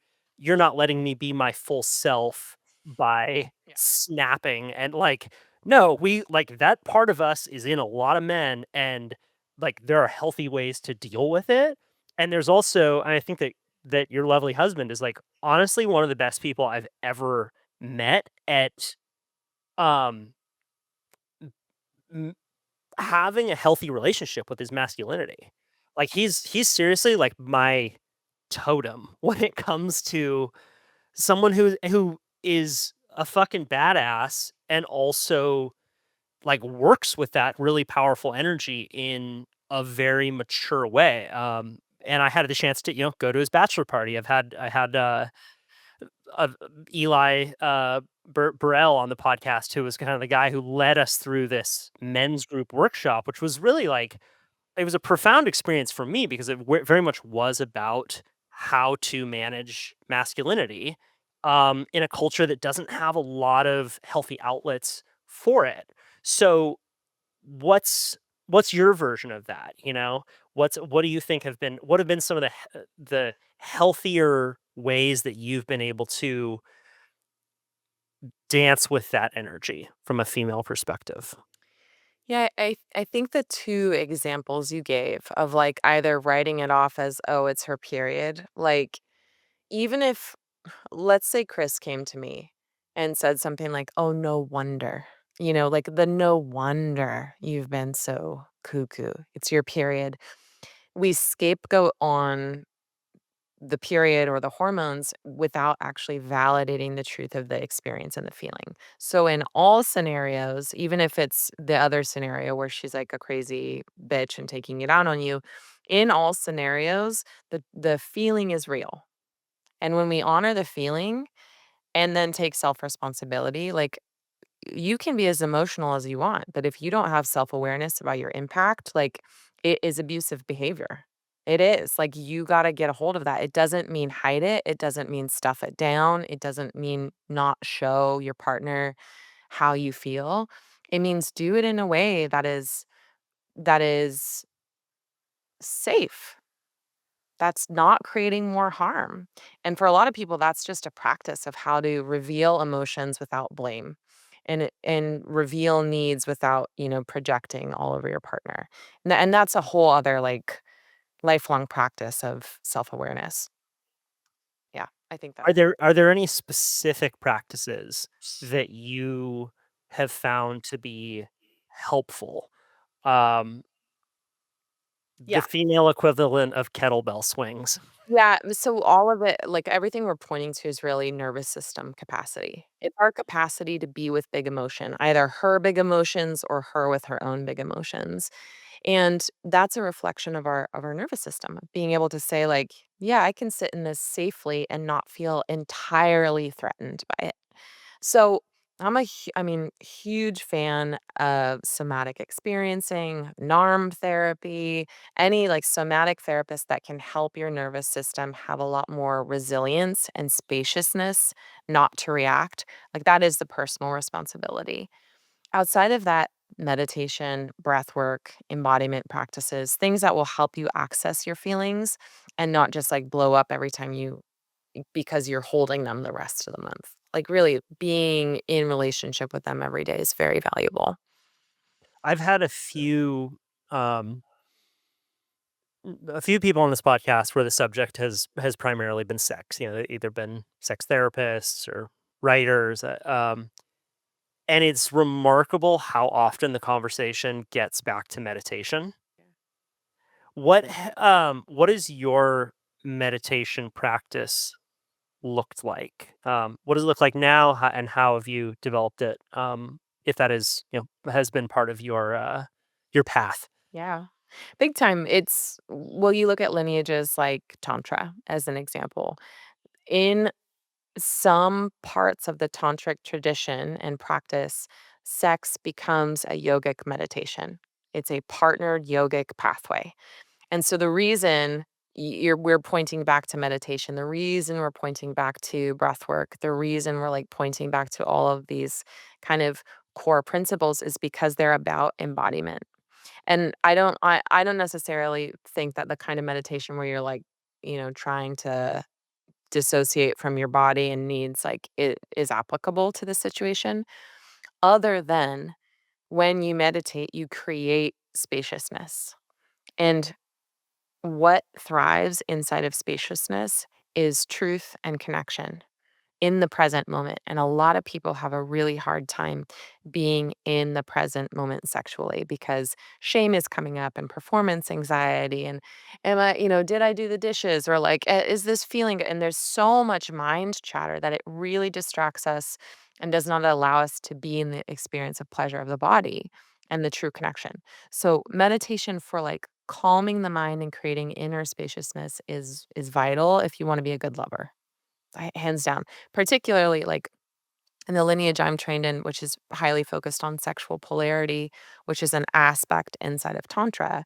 not letting me be my full self by Yeah. snapping and, like, no, we like, that part of us is in a lot of men, and, like, there are healthy ways to deal with it, and there's also and I think that your lovely husband is, like, honestly one of the best people I've ever met at, um, m having a healthy relationship with his masculinity. Like, he's seriously, like, my totem when it comes to someone who is a fucking badass and also, like, works with that really powerful energy in a very mature way, and I had the chance to, go to his bachelor party. I had uh, Eli, Burrell on the podcast, who was kind of the guy who led us through this men's group workshop, which was really, like, it was a profound experience for me because it very much was about how to manage masculinity in a culture that doesn't have a lot of healthy outlets for it. So what's your version of that? What do you think what have been some of the healthier ways that you've been able to dance with that energy from a female perspective? Yeah, I think the two examples you gave of like either writing it off as, oh, it's her period, like even if let's say Chris came to me and said something like, oh, no wonder, like the no wonder you've been so cuckoo. It's your period. We scapegoat on the period or the hormones without actually validating the truth of the experience and the feeling. So in all scenarios, even if it's the other scenario where she's like a crazy bitch and taking it out on you, in all scenarios, the feeling is real. And when we honor the feeling and then take self-responsibility, like you can be as emotional as you want, but if you don't have self-awareness about your impact, like it is abusive behavior. It is. Like you got to get a hold of that. It doesn't mean hide it. It doesn't mean stuff it down. It doesn't mean not show your partner how you feel. It means do it in a way that is safe. That's not creating more harm. And for a lot of people, that's just a practice of how to reveal emotions without blame and reveal needs without, projecting all over your partner. And that's a whole other like lifelong practice of self-awareness. Yeah, I think Are that's there any specific practices that you have found to be helpful? Um, The female equivalent of kettlebell swings. Yeah, so all of it, like everything we're pointing to is really nervous system capacity. It's our capacity to be with big emotion, either her big emotions or her with her own big emotions. And that's a reflection of our nervous system, being able to say like, yeah, I can sit in this safely and not feel entirely threatened by it. So I mean, huge fan of somatic experiencing, NARM therapy, any like somatic therapist that can help your nervous system have a lot more resilience and spaciousness, not to react. Like that is the personal responsibility. Outside of that, meditation, breath work, embodiment practices, things that will help you access your feelings and not just like blow up every time you because you're holding them the rest of the month. Like, really being in relationship with them every day is very valuable. I've had a few people on this podcast where the subject has primarily been sex. You know, they've either been sex therapists or writers, and it's remarkable how often the conversation gets back to meditation. What is your meditation practice looked like? What does it look like now, and how have you developed it? If that is, has been part of your path. Yeah. Big time. Well, you look at lineages like Tantra as an example. In some parts of the tantric tradition and practice, sex becomes a yogic meditation. It's a partnered yogic pathway. And so the reason we're pointing back to meditation, the reason we're pointing back to breath work, the reason we're like pointing back to all of these kind of core principles is because they're about embodiment. And I don't necessarily think that the kind of meditation where you're like, trying to dissociate from your body and needs like it is applicable to the situation, other than when you meditate, you create spaciousness. And what thrives inside of spaciousness is truth and connection in the present moment. And a lot of people have a really hard time being in the present moment sexually because shame is coming up and performance anxiety. And am I, did I do the dishes? Or like, is this feeling? And there's so much mind chatter that it really distracts us and does not allow us to be in the experience of pleasure of the body and the true connection. So meditation for like calming the mind and creating inner spaciousness is vital if you want to be a good lover. Hands down. Particularly, like, in the lineage I'm trained in, which is highly focused on sexual polarity, which is an aspect inside of tantra.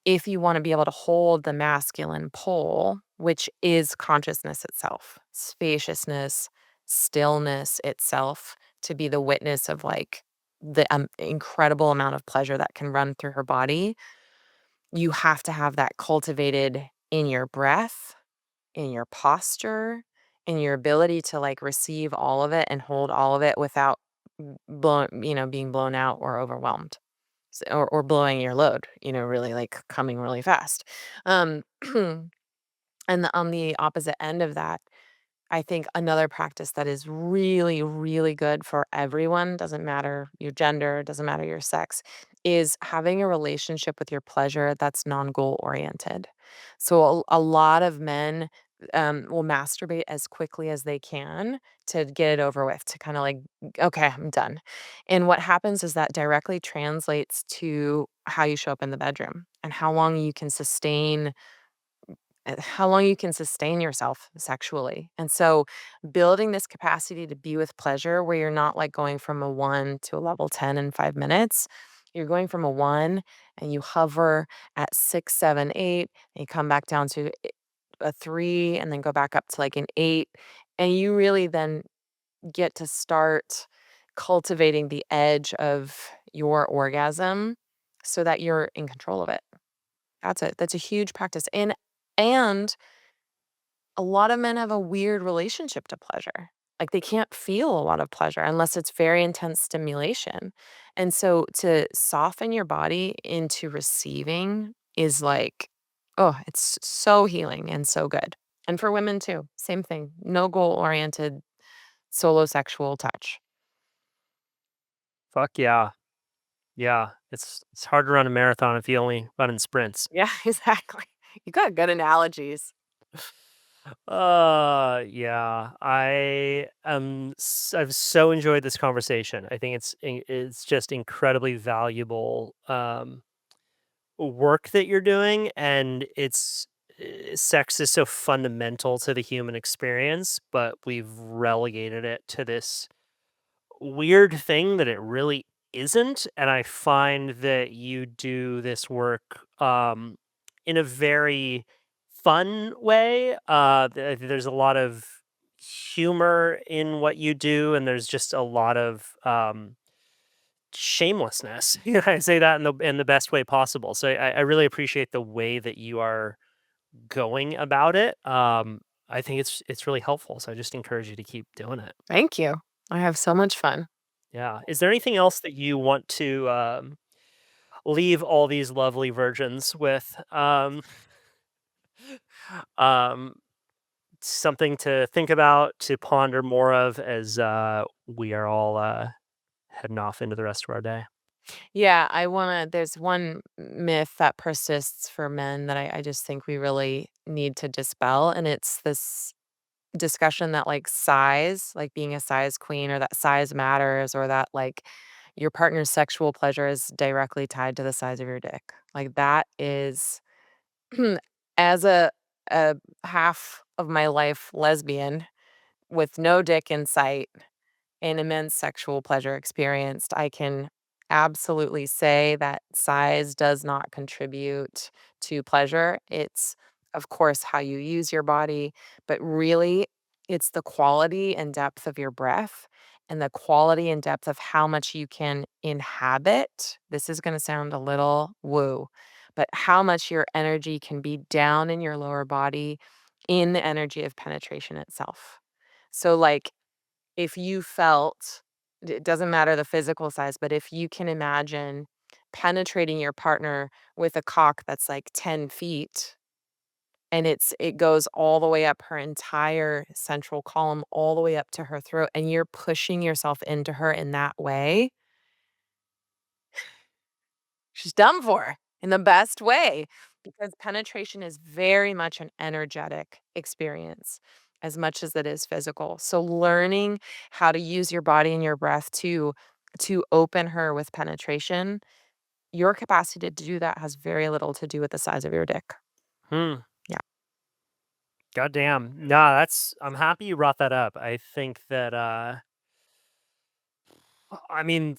If you wanna be able to hold the masculine pole, which is consciousness itself, spaciousness, stillness itself, to be the witness of, like, the, incredible amount of pleasure that can run through her body, you have to have that cultivated in your breath, in your posture, in your ability to, like, receive all of it and hold all of it without being blown out or overwhelmed, or blowing your load, really, like, coming really fast. Um, and on the opposite end of that, I think another practice that is really, really good for everyone, doesn't matter your gender, doesn't matter your sex, is having a relationship with your pleasure that's non-goal oriented. So a lot of men will masturbate as quickly as they can to get it over with, to kind of like, okay, I'm done. And what happens is that directly translates to how you show up in the bedroom and how long you can sustain yourself sexually. And so building this capacity to be with pleasure where you're not like going from a 1 to a level 10 in 5 minutes. You're going from a 1 and you hover at 6, 7, 8, and you come back down to a 3 and then go back up to like an 8, and you really then get to start cultivating the edge of your orgasm so that you're in control of it. That's a huge practice. And a lot of men have a weird relationship to pleasure. Like they can't feel a lot of pleasure unless it's very intense stimulation. And so to soften your body into receiving is like, oh, it's so healing and so good. And for women too, same thing. No goal oriented solo sexual touch. Fuck yeah. Yeah. It's hard to run a marathon if you only run in sprints. Yeah, exactly. You got good analogies. Yeah. I've so enjoyed this conversation. I think it's just incredibly valuable work that you're doing, and sex is so fundamental to the human experience, but we've relegated it to this weird thing that it really isn't. And I find that you do this work in a very fun way. There's a lot of humor in what you do, and there's just a lot of shamelessness. I say that in the best way possible. So I really appreciate the way that you are going about it. I think it's really helpful. So I just encourage you to keep doing it. Thank you. I have so much fun. Yeah. Is there anything else that you want to leave all these lovely virgins with? Um, Something to think about, to ponder more of as we are all heading off into the rest of our day. Yeah, there's one myth that persists for men that I just think we really need to dispel. And it's this discussion that like size, like being a size queen, or that size matters, or that like your partner's sexual pleasure is directly tied to the size of your dick. Like that is as a half of my life lesbian with no dick in sight and immense sexual pleasure experienced, I can absolutely say that size does not contribute to pleasure. It's, of course, how you use your body, but really, it's the quality and depth of your breath and the quality and depth of how much you can inhabit. This is going to sound a little woo, but how much your energy can be down in your lower body in the energy of penetration itself. So, like, if you felt it doesn't matter the physical size, but if you can imagine penetrating your partner with a cock that's like 10 feet and it goes all the way up her entire central column, all the way up to her throat, and you're pushing yourself into her in that way, she's done for in the best way because penetration is very much an energetic experience as much as it is physical. So learning how to use your body and your breath to open her with penetration, your capacity to do that has very little to do with the size of your dick. Hmm. Yeah. Goddamn. Nah, I'm happy you brought that up. I think that I mean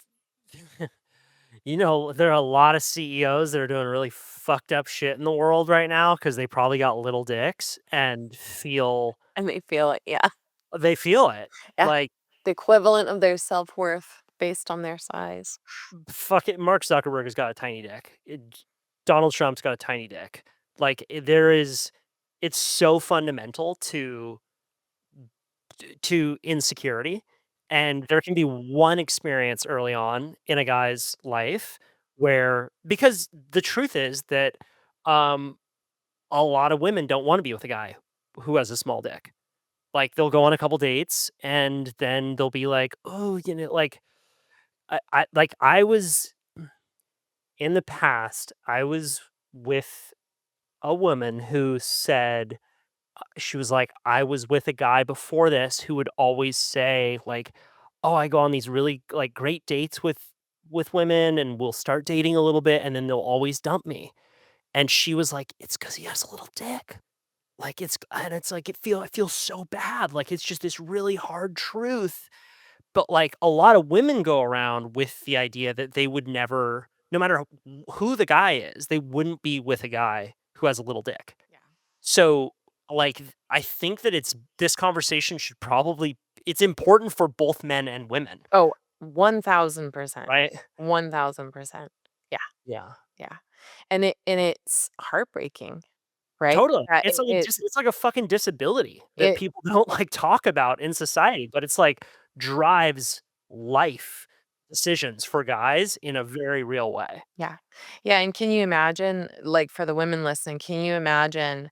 there are a lot of CEOs that are doing really fucked up shit in the world right now because they probably got little dicks and And they feel it. Yeah. they feel it. Yeah. Like, The equivalent of their self-worth based on their size. fuck it, Mark Zuckerberg has got a tiny dick. Donald Trump's got a tiny dick. Like, it's so fundamental to insecurity, and there can be one experience early on in a guy's life where, because the truth is that um a lot of women don't want to be with a guy who has a small dick. Like, they'll go on a couple dates and then they'll be like, oh, like I was in the past, I was with a woman who said, she was like, I was with a guy before this who would always say, like, oh, I go on these really like great dates with women, and we'll start dating a little bit and then they'll always dump me. And she was like, it's because he has a little dick. Like, it's like it feels so bad. Like, it's just this really hard truth. But like, a lot of women go around with the idea that they would never, no matter who the guy is, they wouldn't be with a guy who has a little dick. Yeah. So, like, I think that this conversation should probably, it's important for both men and women, Oh, 1000%. right? 1000%. Yeah. Yeah. Yeah. And it's heartbreaking, right? Totally. That It's like it it's like a fucking disability that it people don't like talk about in society, but it's like drives life decisions for guys in a very real way. yeah. Yeah, and can you imagine, like, for the women listening, can you imagine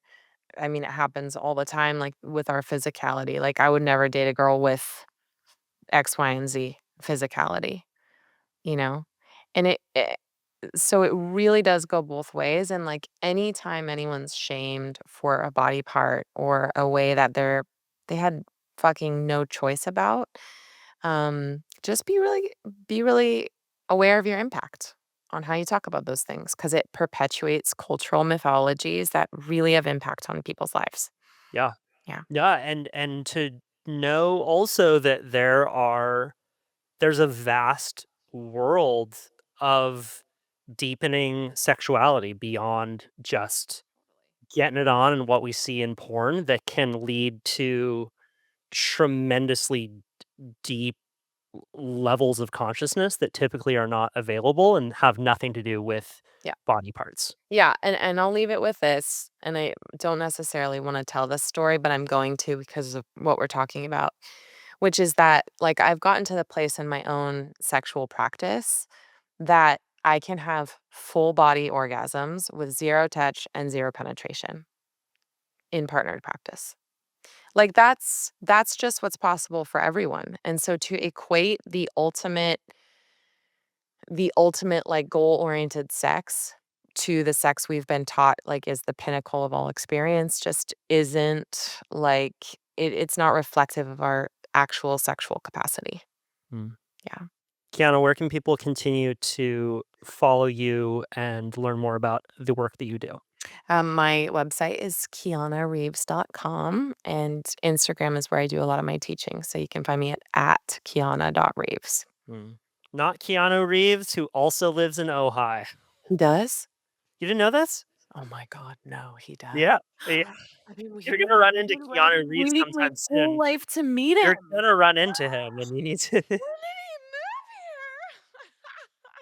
I mean, it happens all the time, like, with our physicality, like, I would never date a girl with X, Y, and Z physicality, you know? And so it really does go both ways. And like anytime anyone's shamed for a body part or a way that they had fucking no choice about, just be really aware of your impact on how you talk about those things because it perpetuates cultural mythologies that really have impact on people's lives. Yeah. Yeah. Yeah, and to know also that there's a vast world of deepening sexuality beyond just getting it on and what we see in porn that can lead to tremendously deep levels of consciousness that typically are not available and have nothing to do with Yeah. body parts. Yeah, and I'll leave it with this, and I don't necessarily wanna tell this story, but I'm going to because of what we're talking about, which is that, like, I've gotten to the place in my own sexual practice that I can have full body orgasms with 0 touch and 0 penetration in partnered practice. Like, that's just what's possible for everyone, and so to equate the ultimate, like, goal-oriented sex to the sex we've been taught, like, is the pinnacle of all experience just isn't, like it's not reflective of our actual sexual capacity. Mm. Yeah. Kiana, where can people continue to follow you and learn more about the work that you do? My website is kianareeves.com, and Instagram is where I do a lot of my teaching, so you can find me at kiana.reeves. Mm. Not Keanu Reeves, who also lives in Ojai. He does? You didn't know this? Oh my god, no, he does. Yeah. Yeah. I've been You're waiting gonna run I've into been I've Keanu been Reeves waiting my sometime whole soon. life to meet You're him. gonna run into him, and you need to. When did he move here?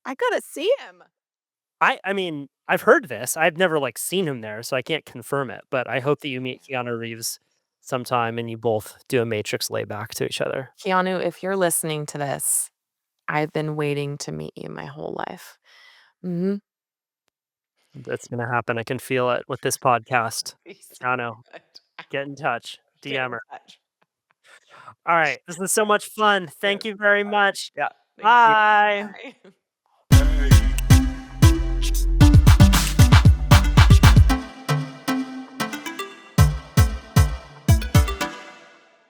I gotta see him. I mean, I've heard this. I've never like seen him there, so I can't confirm it. But I hope that you meet Keanu Reeves sometime, and you both do a Matrix layback to each other. Keanu, if you're listening to this, I've been waiting to meet you my whole life. Mhm. That's gonna happen. I can feel it with this podcast. Be so Keanu, good. get in touch. Get DM in her. touch. All right. This was so much fun. Thank It you was so very fun. much. Yeah, thank you. Bye. Bye.